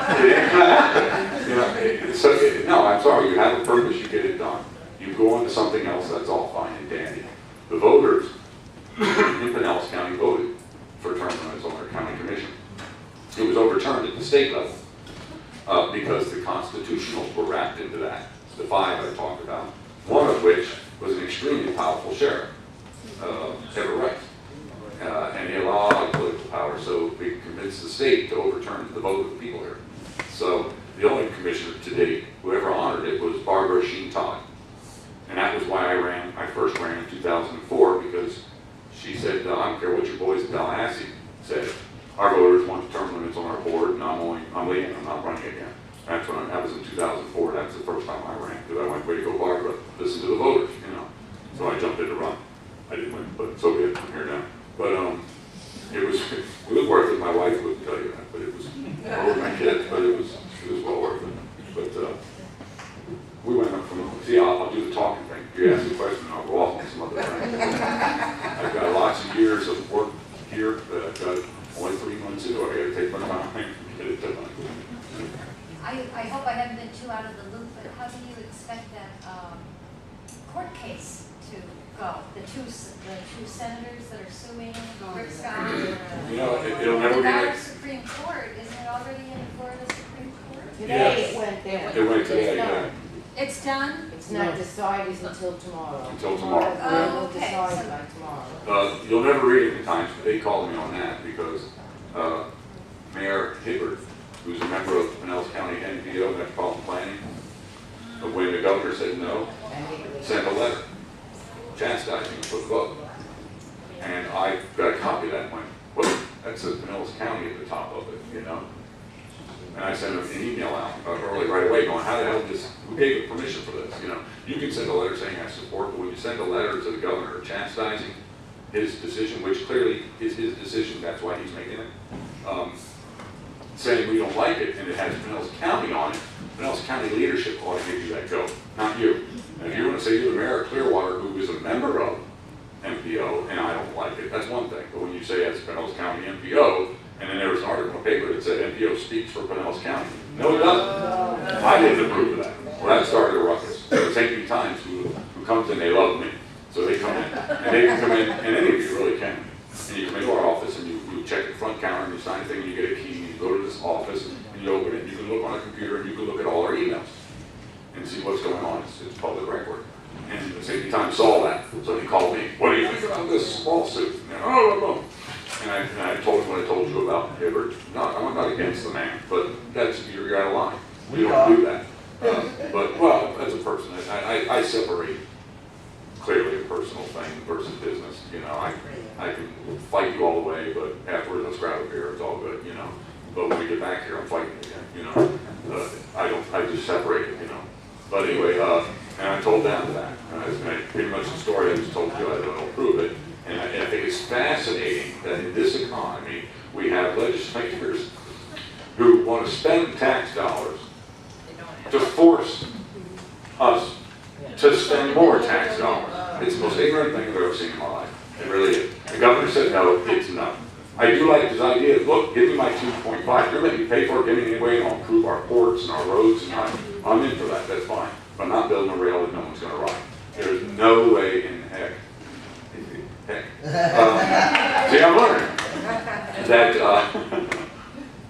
so, no, I'm sorry, you have a purpose, you get it done. You go on to something else, that's all fine and dandy. The voters in Pinellas County voted for term limits on their county commission. It was overturned at the state level because the constitutionals were wrapped into that. The 5 I talked about, one of which was an extremely powerful sheriff, Ever Rice. And he had a lot of political power, so we convinced the state to overturn the vote of the people here. So the only commissioner to date who ever honored it was Barbara Sheen Todd. And that was why I first ran in 2004, because she said, I don't care what your boys in Tallahassee said, our voters want term limits on our board, and I'm leaving, I'm not running again. That was in 2004, that's the first time I ran, because I went, way to go Barbara, listen to the voters, you know. So I jumped in to run. I didn't win, but so be it, I'm here now. But it was worth it. My wife wouldn't tell you that, but it was over my kids, but it was well worth it. But we went up from, see, I'll do the talking thing. If you ask a question, I'll go off on some other things. I've got lots of years of work here that I've got only 3 months into. I got to take my time and get it done. I hope I haven't been too out of the loop, but how do you expect that court case to go? The two senators that are suing Rick Scott? You know, it'll never be Our like, Supreme Court, isn't it already in Florida Supreme Court? Today it went there. it went today, yeah. It's done? It's not decided until tomorrow. Until tomorrow. They will Oh, okay. decide So- by tomorrow. You'll never read it in the Times, but they called me on that because Mayor Hibbert, who's a member of Pinellas County NPO, Metropolitan Planning, but when the governor said no, sent a letter chastising for the vote. And I got a copy of that and went, well, that says Pinellas County at the top of it, you know? And I sent an email out right away going, how the hell who gave it permission for this? You know, you can send a letter saying I support, but when you send a letter to the governor chastising his decision, which clearly is his decision, that's why he's making it, saying we don't like it, and it has Pinellas County on it, Pinellas County leadership ought to give you that go, not you. And if you want to say you're the mayor of Clearwater, who is a member of MPO, and I don't like it, that's one thing. But when you say it's Pinellas County MPO, and then there was an article in the paper that said MPO speaks for Pinellas County. No, it doesn't. I didn't approve of that. Well, that started a ruckus. The St. Pete Times, who comes in, they love me. So they come in, and they can come in, and any of you really can. And you come into our office, and you check the front counter, and you sign a thing, and you get a key, and you go to this office, and you open it, and you can look on a computer, and you can look at all our emails and see what's going on. It's public record. And the St. Pete Times saw that, so they called me. What do you think about this lawsuit? And I told him what I told you about Hibbert. No, I'm not against the man, but you're out of line. We don't do that. But, well, as a person, I separate clearly a personal thing versus business. You know, I can fight you all the way, but afterwards let's grab a beer, it's all good, you know. But when we get back here, I'm fighting again, you know. I just separate it, you know. But anyway, and I told them that. And pretty much the story I just told you, I don't prove it. And I think it's fascinating that in this economy, we have legislators who want to spend tax dollars to force us to spend more tax dollars. It's the most ignorant thing I've ever seen in my life. It really is. The governor said no, it's no. I do like this idea of, look, give me my 2.5. You're letting me pay for it, give me anyway, and I'll improve our ports and our roads, and I'm in for that, that's fine. But I'm not building a rail that no one's going to ride. There's no way in heck, see, I'm learning,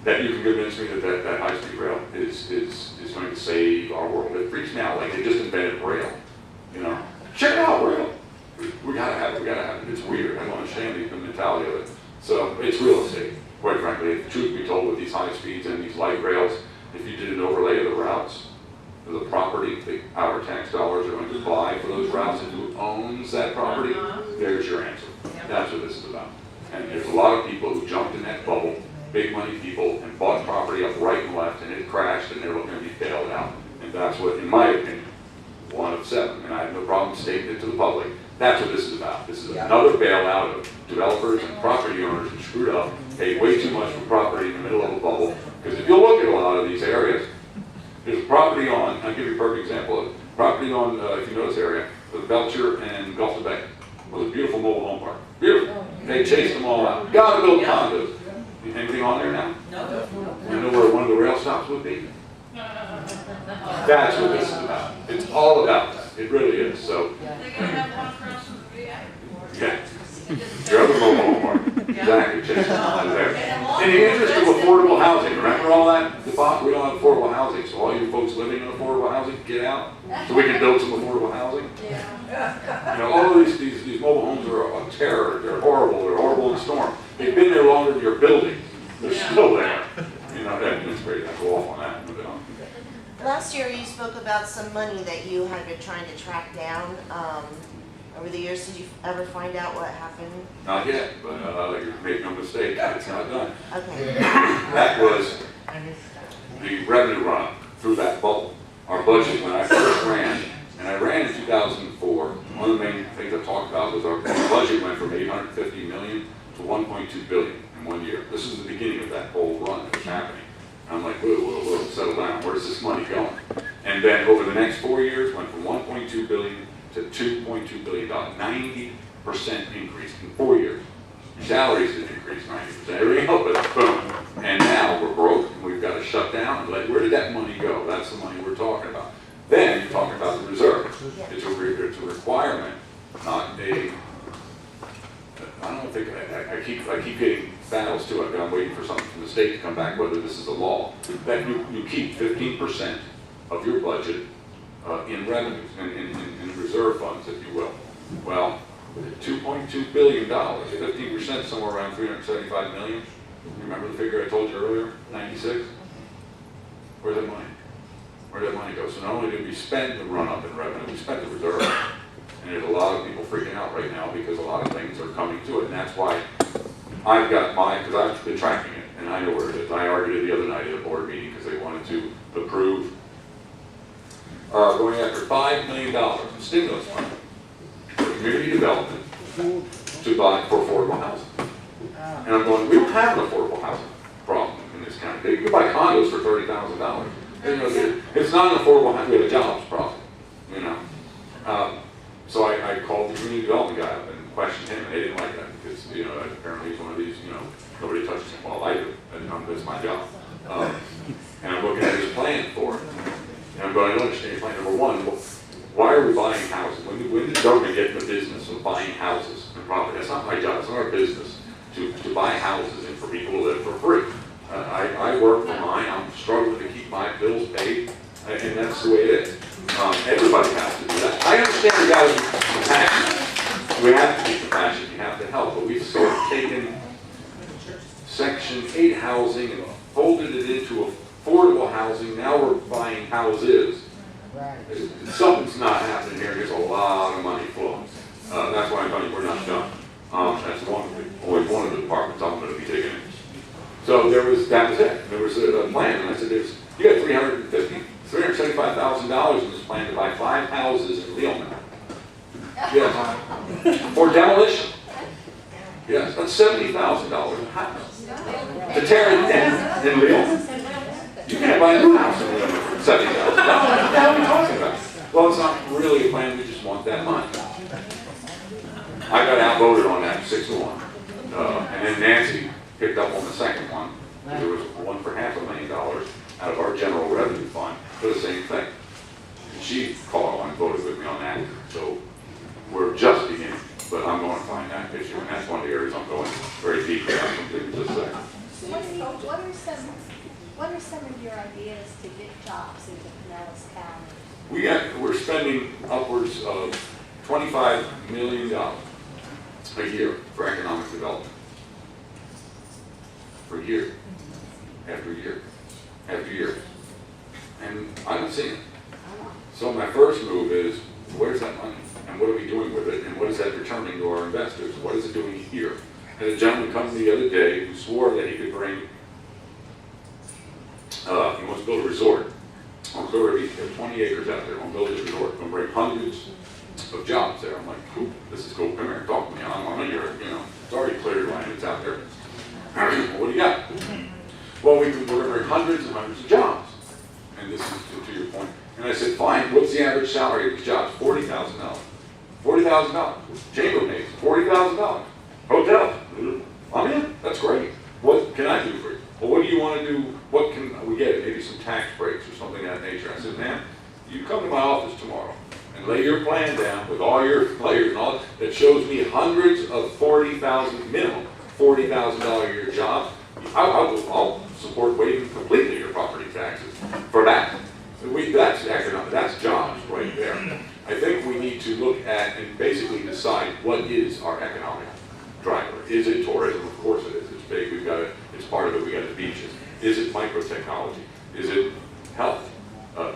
that you can convince me that high-speed rail is going to save our world. It freaks me out, like they just invented rail, you know? Check it out, rail. We gotta have it, It's weird, I don't understand the mentality of it. So it's real estate, quite frankly. If the truth be told, with these high speeds and these light rails, if you did an overlay of the routes, the property, our tax dollars are going to buy for those routes, and who owns that property, there's your answer. That's what this is about. And there's a lot of people who jumped in that bubble, big money people, and bought property up right and left, and it crashed, and they're going to be bailed out. And that's what, in my opinion, one of 7, and I have no problem stating it to the public, that's what this is about. This is another bailout of developers and property owners who screwed up, paid way too much for property in the middle of a bubble. Because if you look at a lot of these areas, there's property on, I'll give you a perfect example of property on, if you know this area, with Belcher and Gulf to Bay, with a beautiful mobile home park. Beautiful. They chased them all out. Gotta build condos. Anything on there now? No. You know where one of the rail stops would be? That's what this is about. It's all about that. It really is. So, They're gonna have one across from the VA. yeah. Your other mobile home park. Exactly. Chasing them out of there. In the interest of affordable housing, remember all that debacle? We don't have affordable housing, so all you folks living in affordable housing, get out, so we can build some affordable housing. You know, all of these mobile homes are a terror. They're horrible in the storm. They've been there longer than your building. They're still there. You know, it's great. I go off on that. But, Last year you spoke about some money that you had been trying to track down over the years. Did you ever find out what happened? not yet, but you make no mistake, it's not done. Okay. That was the revenue run through that bubble. Our budget, when I first ran, and I ran in 2004, one of the main things I talked about was our budget went from $850 million to $1.2 billion in 1 year. This is the beginning of that whole run that was happening. And I'm like, whoa, settle down. Where's this money going? And then over the next 4 years, went from $1.2 billion to $2.2 billion, 90% increase in 4 years. Salaries didn't increase 90%. Everything else, but boom. And now we're broke, and we've got to shut down. And like, where did that money go? That's the money we're talking about. Then you're talking about the reserve. It's a requirement, not a. I don't think I keep getting battles too. I'm waiting for something from the state to come back, whether this is a law, that you keep 15% of your budget in revenues, in reserve funds, if you will. Well, $2.2 billion, 15%, somewhere around $375 million. Remember the figure I told you earlier, 96? Where's that money? Where'd that money go? So not only did we spend the run-up in revenue, we spent the reserve. And there's a lot of people freaking out right now because a lot of things are coming to it. And that's why I've got because I've been tracking it, and I know where it is. I argued it the other night at a board meeting because they wanted to approve going after $5 million in stimulus money for community development to buy for affordable housing. And I'm going, we don't have an affordable housing problem in this county. You can buy condos for $30,000. You know, it's not an affordable housing. We have a jobs problem, you know. So I called the community development guy up and questioned him, and they didn't like that because, you know, apparently he's one of these, you know, nobody touches him. Well, I do, and that's my job. And I'm looking at his plan for it. And I'm going, I don't understand your plan. Number one, why are we buying houses? When did the government get in the business of buying houses and property? That's not my job. It's not our business to buy houses and for people to live for free. I work for mine. I'm struggling to keep my bills paid, and that's the way it is. Everybody has to do that. I understand we got to be compassionate. We have to be compassionate. You have to help. But we've sort of taken Section 8 housing and folded it into affordable housing. Now we're buying houses. Right. Something's not happening here. There's a lot of money flowing. That's why I'm telling you we're not done. That's only one of the departments I'm going to be taking in. So that was it. There was a plan, and I said, you got $375,000 in this plan to buy 5 houses in Leland. Yes. For demolition. Yes, that's $70,000 a house. To tear it down in Leland. You can't buy a new house in Leland for $70,000. What are we talking about? Well, it's not really a plan. We just want that money. I got outvoted on that 6-1. And then Nancy picked up on the second one. There was one for $500,000 out of our general revenue fund for the same thing. And she called and voted with me on that. So we're just beginning, but I'm going to find that issue, and that's one of the areas I'm going very deeply on in just a second. What are some of your ideas to get jobs into Pinellas County? We're spending upwards of $25 million a year for economic development. For year, after year, after year. And I don't see it. So my first move is, where's that money? And what are we doing with it? And what is that returning to our investors? What is it doing here? I had a gentleman come the other day who swore that he could bring, he wants to build a resort. There's 20 acres out there. He wants to build a resort. He's going to bring hundreds of jobs there. I'm like, cool, this is cool. Come here, talk to me. I'm on your, it's already cleared land. It's out there. What do you got? Well, we're going to bring hundreds and hundreds of jobs. And this is to your point. And I said, fine, what's the average salary of these jobs? $40,000. $40,000. Chambermaids, $40,000. Hotel, I'm in. That's great. What can I do for you? Well, what do you want to do? What can we get? Maybe some tax breaks or something of that nature. I said, ma'am, you come to my office tomorrow and lay your plan down with all your layers and all that shows me hundreds of minimum $40,000 a year jobs. I'll support waiving completely your property taxes for that. That's economic. That's jobs right there. I think we need to look at and basically decide what is our economic driver. Is it tourism? Of course it is. It's big. We've got it. It's part of it. We got the beaches. Is it microtechnology? Is it health,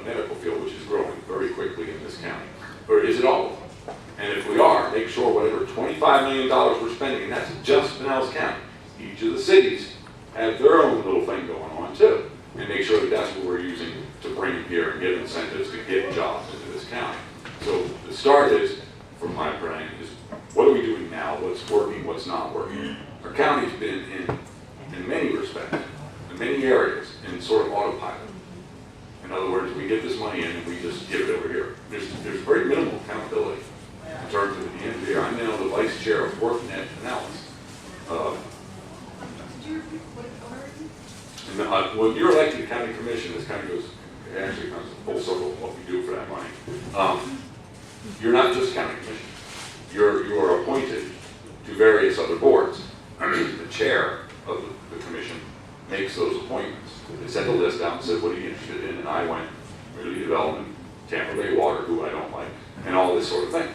medical field, which is growing very quickly in this county? Or is it all of them? And if we are, make sure whatever $25 million we're spending, and that's just Pinellas County, each of the cities have their own little thing going on too, and make sure that that's what we're using to bring them here and give incentives to get jobs into this county. So the start is, from my brain, is what are we doing now? What's working? What's not working? Our county's been in many respects, in many areas, in sort of autopilot. In other words, we get this money in and we just give it over here. There's very minimal accountability in terms of the end of the year. I'm now the vice chair of WorkNet Pinellas. And when you're elected to county commission, this kind of goes, it actually comes full circle of what we do for that money. You're not just county commission. You are appointed to various other boards. The chair of the commission makes those appointments. They sent a list out and said, what are you interested in? And I went, community development, Tampa Bay Water, who I don't like, and all this sort of thing.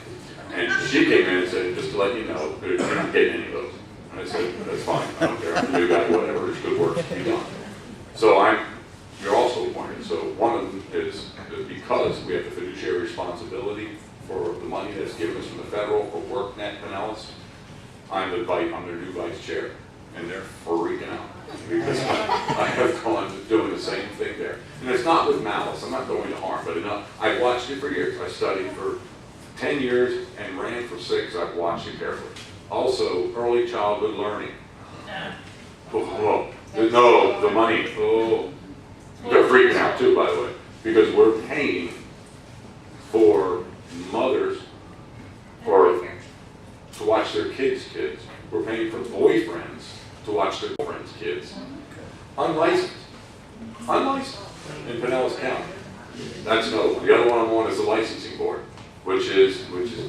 And she came in and said, just to let you know, you're not getting any of those. And I said, that's fine, I don't care, I'm a new guy, whatever, it's good work to be done. So you're also appointed. So one of them is because we have the fiduciary responsibility for the money that's given us from the federal for WorkNet Pinellas, I'm their new vice chair. And they're freaking out because I have gone to doing the same thing there. And it's not with malice, I'm not going to harm, but I've watched it for years. I studied for 10 years and ran for 6. I've watched it carefully. Also, early childhood learning. Oh, no, the money. Oh, they're freaking out too, by the way, because we're paying for mothers to watch their kids. We're paying for boyfriends to watch their girlfriends' kids. Unlicensed in Pinellas County. That's another one. The other one I'm on is the licensing board, which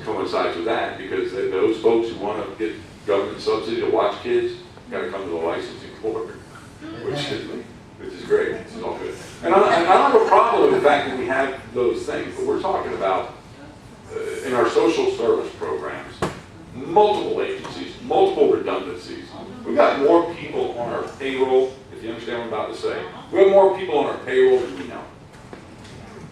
coincides with that because those folks who want to get government subsidy to watch kids got to come to the licensing board, which is great. It's all good. And I don't have a problem with the fact that we have those things, but we're talking about in our social service programs, multiple agencies, multiple redundancies. We've got more people on our payroll, if you understand what I'm about to say. We have more people on our payroll than we know.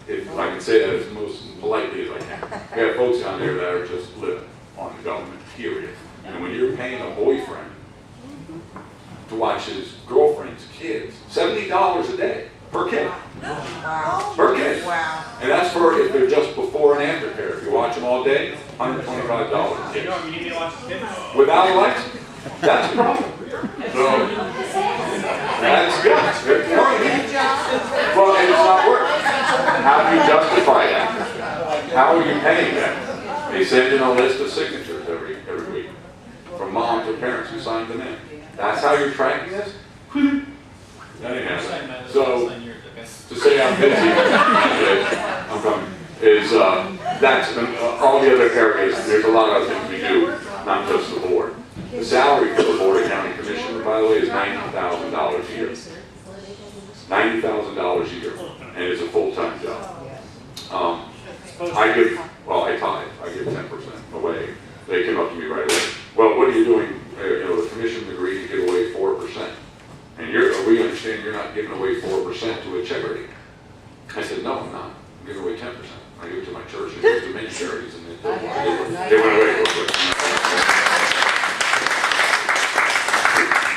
If I can say that as most politely as I can. We have folks down there that are just living on the government, period. And when you're paying a boyfriend to watch his girlfriend's kids, $70 a day per kid. Per kid. Wow. And that's for if they're just before and after care. If you watch them all day, $125 a kid. You need to watch the kids. Without a license, that's a problem. So, that's good. Well, and it's not working. How do you justify that? How are you paying that? They send in a list of signatures every week from moms or parents who signed them in. That's how you're tracking this? Anyhow, so to say I'm busy, I'm coming, is that's, all the other areas, there's a lot of things we do, not just the board. The salary for the Board of County Commissioner, by the way, is $90,000 a year. $90,000 a year, and it's a full-time job. I give, well, I tithe, I give 10% away. They came up to me right away. Well, what are you doing? The commission agreed to give away 4%. And we understand you're not giving away 4% to a charity. I said, no, I'm not. I'm giving away 10%. I give it to my church and give it to many charities, and they went away real quick.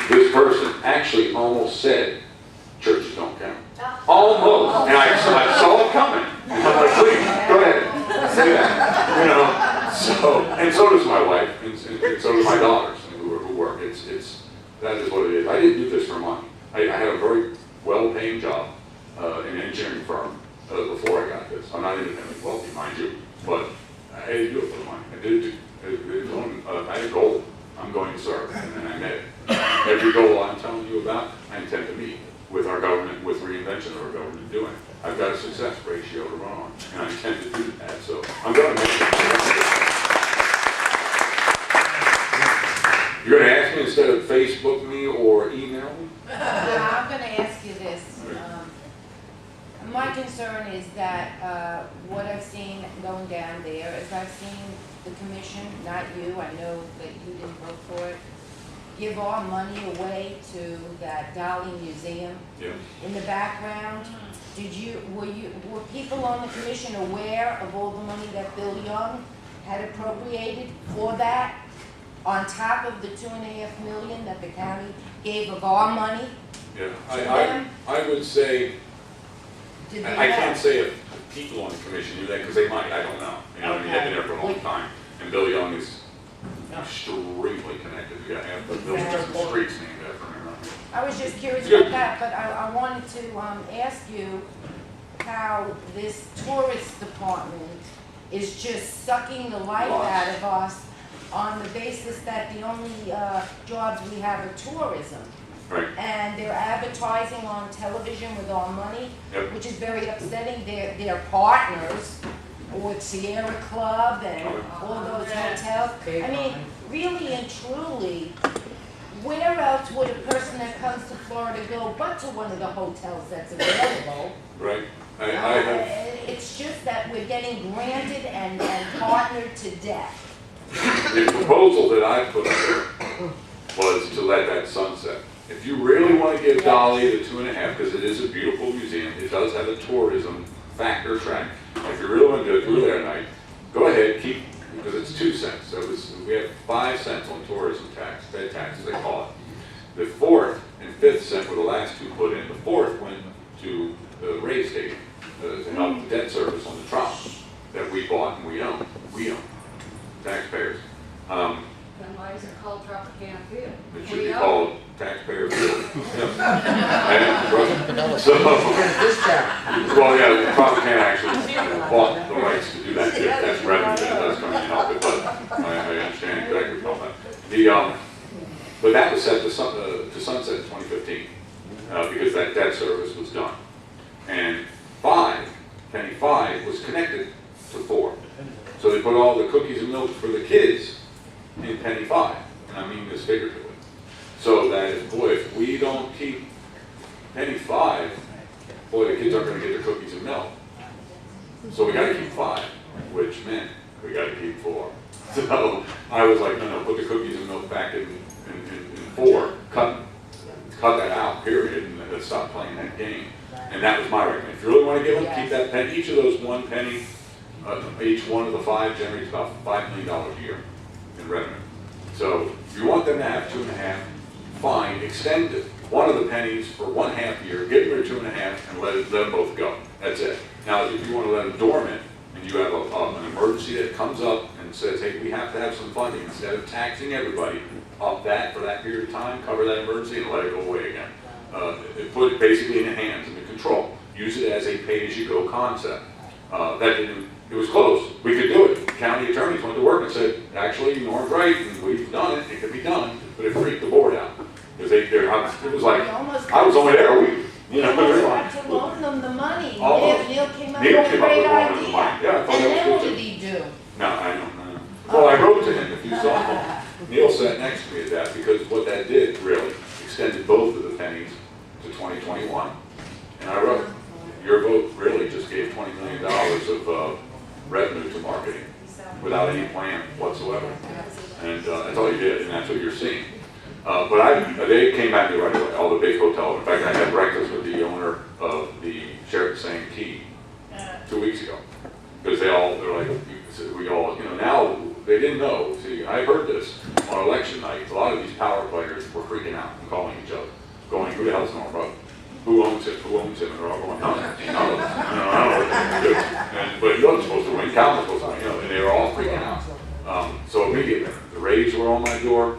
This person actually almost said, churches don't count. Almost. And I saw it coming. I'm like, please, go ahead. Say that. And so does my wife, and so do my daughters who work. That is what it is. I didn't do this for money. I had a very well-paying job in an engineering firm before I got this. I'm not independently wealthy, mind you, but I didn't do it for the money. I had a goal. I'm going to serve, and I met it. Every goal I'm telling you about, I intend to meet with our government, with reinvention of our government doing it. I've got a success ratio to run on, and I intend to do that, so I'm going to make it. You're going to ask me instead of Facebook me or email me? I'm going to ask you this. My concern is that what I've seen going down there is I've seen the commission, not you, I know that you didn't vote for it, give all money away to that Dolly Museum. Yeah. In the background, were people on the commission aware of all the money that Bill Young had appropriated for that? On top of the $2.5 million that the county gave of our money? Yeah, I would say, I can't say if people on the commission knew that, because they might, I don't know. They've been there for a long time, and Bill Young is extremely connected. We got half the buildings and streets named after him. I was just curious about that, but I wanted to ask you how this tourist department is just sucking the life out of us on the basis that the only jobs we have are tourism. Right. And they're advertising on television with our money, which is very upsetting. They're partners with Sierra Club and all those hotels. I mean, really and truly, where else would a person that comes to Florida go but to one of the hotels that's available? Right. It's just that we're getting granted and partnered to death. The proposal that I put up there was to let that sunset. If you really want to give Dolly the 2.5, because it is a beautiful museum, it does have a tourism factor track. If you really want to do there at night, go ahead, because it's 2 cents. So we have 5 cents on tourism tax, bed taxes they call it. The 4th and 5th cent were the last 2 put in. The 4th went to the Ray Stadium to help the debt service on the Trop that we bought and we own. We own. Taxpayers. Then why is it called Tropicana Field? It should be called taxpayer field. Well, yeah, Tropicana actually bought the rights to do that. That's revenue that does come in and help it, but I understand exactly what you're talking about. But that was set to sunset in 2015 because that debt service was done. And penny 5 was connected to 4. So they put all the cookies and milk for the kids in penny 5, and I mean this figuratively. So that if we don't keep penny 5, the kids aren't going to get their cookies and milk. So we got to keep 5, which meant we got to keep 4. So I was like, no, put the cookies and milk back in 4, cut that out, period, and stop playing that game. And that was my recommendation. If you really want to give them, keep that penny. Each of those 1 penny. Each one of the 5 generates about $5 million a year in revenue. So if you want them to have 2.5, fine, extend one of the pennies for 1/2 year, give them their 2.5, and let them both go. That's it. Now, if you want to let them dormant, and you have an emergency that comes up and says, hey, we have to have some funding, instead of taxing everybody, up that for that period of time, cover that emergency, and let it go away again. Put it basically in the hands of the control. Use it as a pay-as-you-go concept. It was close. We could do it. The county attorneys went to work and said, actually, Norm's right, and we've done it. It could be done, but it freaked the board out. Because it was like, I was only there a week. You almost had to loan them the money. Almost. Neil came up Neil with a came up great with loaning idea. the money. Yeah, I thought And that then was what good did too. he did that because what that did really extended both of the pennies to 2021. And I wrote, your vote really just gave $20 million of revenue to marketing without any plan whatsoever. And that's all you did, and that's what you're seeing. But they came at me right away, all the big hotels. In fact, I had breakfast with the owner of the Sheraton Key 2 weeks ago. Because they're like, we all, now they didn't know. See, I heard this on election night. A lot of these power players were freaking out and calling each other, going, who the hell's Norm Roche? Who owns it? Who owns it? And they're all going, no, I don't know what they're going to do. But he wasn't supposed to win. Cal was supposed to win, and they were all freaking out. So immediately, the Rays were on my door,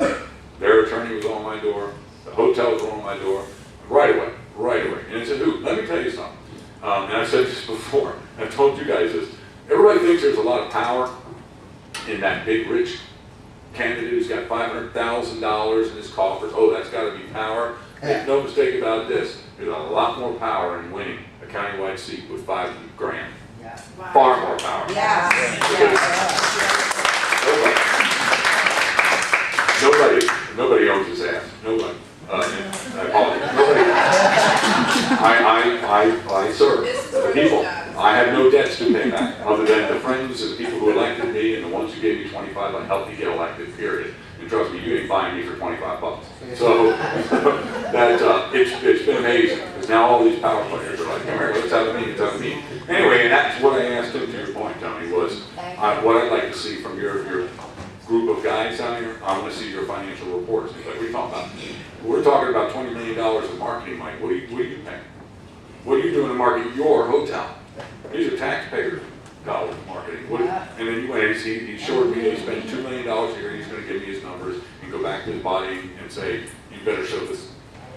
their attorney was on my door, the hotels were on my door, right away. And I said, who? Let me tell you something. And I've said this before, and I've told you guys this. Everybody thinks there's a lot of power in that big rich candidate who's got $500,000 in his coffers. Oh, that's got to be power. Make no mistake about this. There's a lot more power in winning a countywide seat with $5 grand. Far more power. Nobody owns his ass. Nobody. I apologize. Nobody. I serve the people. I have no debts to pay back, other than the friends and the people who elected me and the ones who gave me 25. I helped me get elected. Period. And trust me, you ain't buying me for $25. So that it's been amazing because now all these power players are like, come here, let's have a meeting, let's have a meeting. Anyway, and that's what I asked him. To your point, Tony, was what I'd like to see from your group of guys down here. I want to see your financial reports. He's like, what are you talking about? We're talking about $20 million of marketing money. What are you paying? What are you doing to market your hotel? These are taxpayer dollars marketing. And then he went and he showed me that he spent $2 million a year, and he's going to give me his numbers and go back to his body and say, you better show this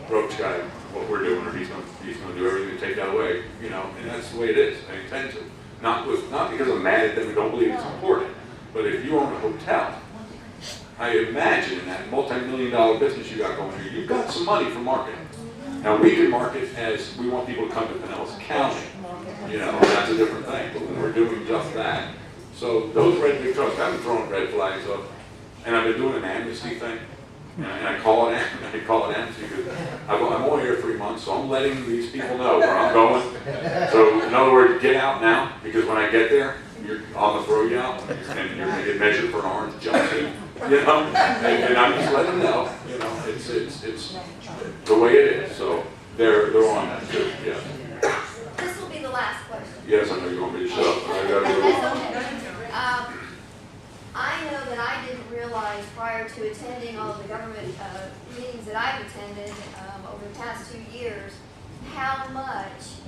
Roche guy what we're doing, or he's going to do everything to take that away. And that's the way it is. I intend to. Not because I'm mad at them and don't believe it's important, but if you own a hotel, I imagine in that multi-million-dollar business you got going here, you've got some money for marketing. Now we can market as we want people to come to Pinellas County. That's a different thing. But when we're doing just that, so those red big trucks, I've been throwing red flags up, and I've been doing an amnesty thing, and I call it amnesty because I'm only here 3 months, so I'm letting these people know where I'm going. So in other words, get out now, because when I get there, I'm gonna throw you out, and you're gonna get measured for an orange jumpsuit. And I'm just letting them know, it's the way it is. So they're on that too. Yeah. This will be the last question. Yes, I know you want me to shut up. I gotta go. That's okay. I know that I didn't realize prior to attending all of the government meetings that I've attended over the past 2 years how much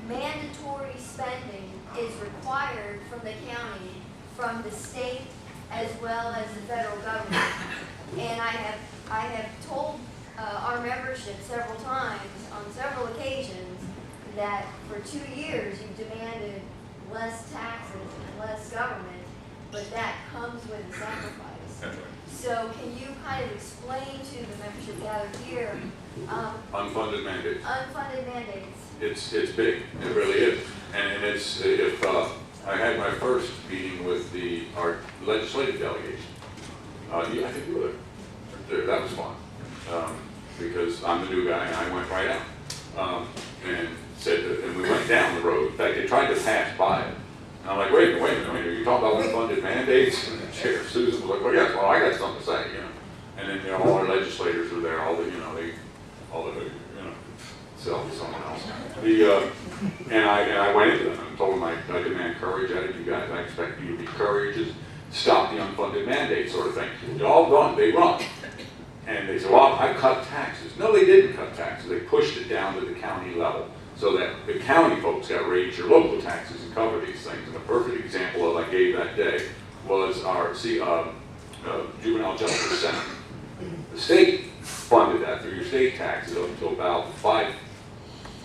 mandatory spending is required from the county, from the state, as well as the federal government. And I have told our membership several times on several occasions that for 2 years you've demanded less taxes and less government, but that comes with a sacrifice. That's right. So can you kind of explain to the membership gathered here Unfunded mandates. unfunded mandates? It's big. It really is. And it's if I had my first meeting with our legislative delegation. I think you were there. That was fun because I'm the new guy and I went right out and said that, and we went down the road. In fact, they tried to pass by it. And I'm like, wait a minute, you talking about unfunded mandates? And the chair, Susan, was like, well, yes, well, I got something to say, And then all our legislators were there, all the sell to someone else. And I went into them and told them I demand courage out of you guys. I expect you to be courageous, stop the unfunded mandate sort of thing. They're all done, they run. And they said, well, I cut taxes. No, they didn't cut taxes. They pushed it down to the county level so that the county folks got to raise your local taxes and cover these things. And the perfect example of I gave that day was our Juvenile Justice Center. The state funded that through your state taxes up until about 5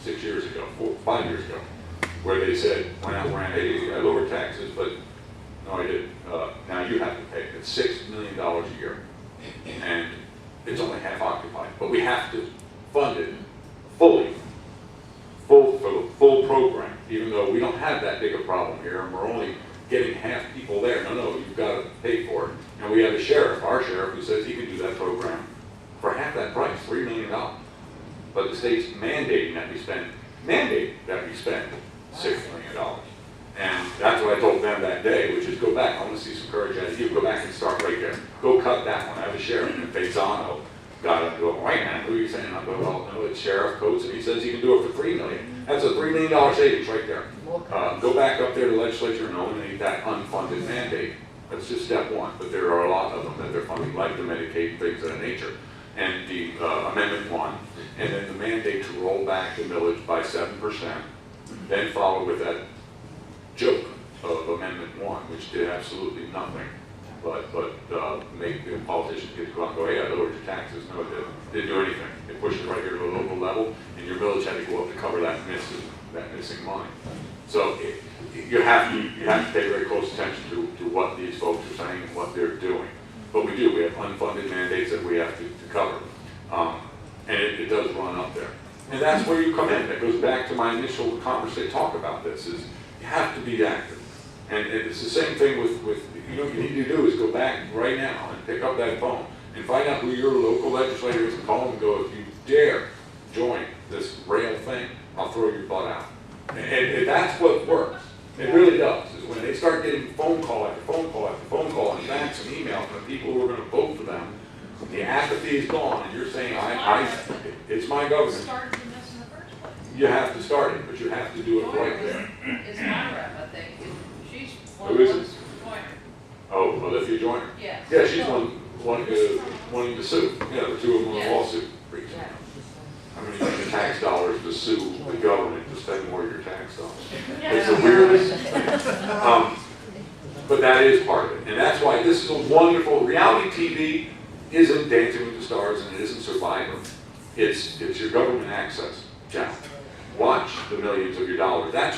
years ago, where they said, went out and ran, hey, I lowered taxes, but no, I didn't. Now you have to pay. It's $6 million a year. And it's only half occupied. But we have to fund it fully, for the full program, even though we don't have that big a problem here, and we're only getting half people there. No, you've got to pay for it. And we have a sheriff, our sheriff, who says he can do that program for half that price, $3 million. But the state's mandating that we spend $6 million. And that's what I told them that day, which is go back. I want to see some courage out of you. Go back and start right there. Go cut that one. I have a sheriff in Faisano got up and go, wait a minute, who are you saying? I go, well, no, it's Sheriff Coates, and he says he can do it for $3 million. That's a $3 million savings right there. Go back up there to the legislature and eliminate that unfunded mandate. That's just step one. But there are a lot of them that they're funding, like the Medicaid, things of that nature. And the Amendment 1, and then the mandate to roll back the millage by 7%, then follow with that joke of Amendment 1, which did absolutely nothing, but make the politicians get to go out and go, hey, I lowered your taxes. No, it didn't do anything. It pushed it right here to a local level, and your village had to go up to cover that missing money. So you have to pay very close attention to what these folks are saying and what they're doing. But we do. We have unfunded mandates that we have to cover, and it does run up there. And that's where you come in. It goes back to my initial conversation. Talk about this is you have to be active, and it's the same thing with you know what you need to do is go back right now and pick up that phone and find out who your local legislator is and call them and go, if you dare join this rail thing, I'll throw your butt out. And that's what works. It really does. Is when they start getting phone call after phone call after phone call and fax and email from people who are going to vote for them, the apathy is gone, and you're saying, it's my government. Started this in the first place. You have to start it, but you have to do it right there. It's my rep, I think. She's one Who of is the it? Joyner. Oh, Olivia Joyner? Yeah. Yeah, she's wanting to sue. Yeah, the two of them in a lawsuit. How many tax dollars to sue the government to spend more of your tax dollars? It's the weirdest thing. But that is part of it. And that's why this is a wonderful, reality TV isn't Dancing with the Stars and it isn't Survivor. It's your government access channel. Watch the millions of your dollars. That's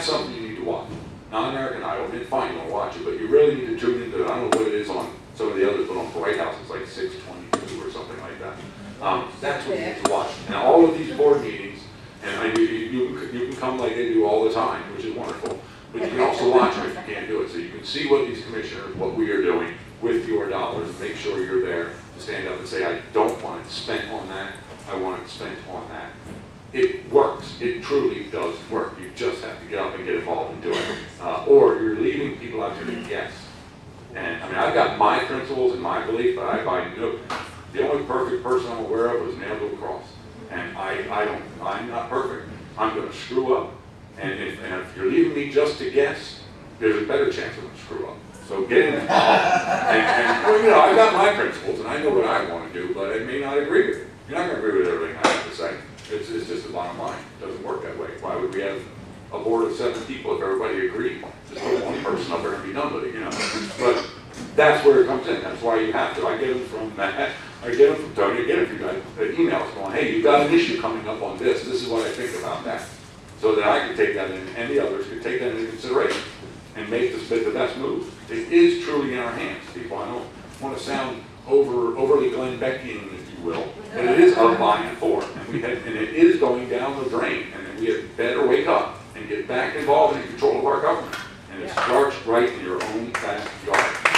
something you need to watch. Not American Idol. I mean, fine, you don't watch it, but you really need to tune into it. I don't know what it is on some of the others, but on Bright House it's like 622 or something like that. That's what you need to watch. And all of these board meetings, and you can come like they do all the time, which is wonderful, but you can also watch them if you can't do it. So you can see what these commissioners, what we are doing with your dollars, and make sure you're there to stand up and say, I don't want it spent on that, I want it spent on that. It works. It truly does work. You just have to get up and get involved and do it. Or you're leaving people out there to guess. And I mean, I've got my principles and my belief, but I buy no. The only perfect person I'm aware of was nailed to a cross. And I'm not perfect. I'm going to screw up. And if you're leaving me just to guess, there's a better chance I'm going to screw up. So get involved. and well, you know, I've got my principles and I know what I want to do, but I may not agree with it. You're not going to agree with everything I have to say. It's just the bottom line. It doesn't work that way. Why would we have a board of 7 people if everybody agreed? Just put one person up there and be done with it, you know. But that's where it comes in. That's why you have to. I get them from Matt. I get them from Tony. I get them from you guys. Emails going, hey, you've got an issue coming up on this. This is what I think about that. So that I can take that in, and the others can take that into consideration and make the best move. It is truly in our hands, people. I don't want to sound overly Glenn Beckian, if you will, but it is of, by, and for. And it is going down the drain. And we had better wake up and get back involved in control of our government. And it starts right in your own backyard.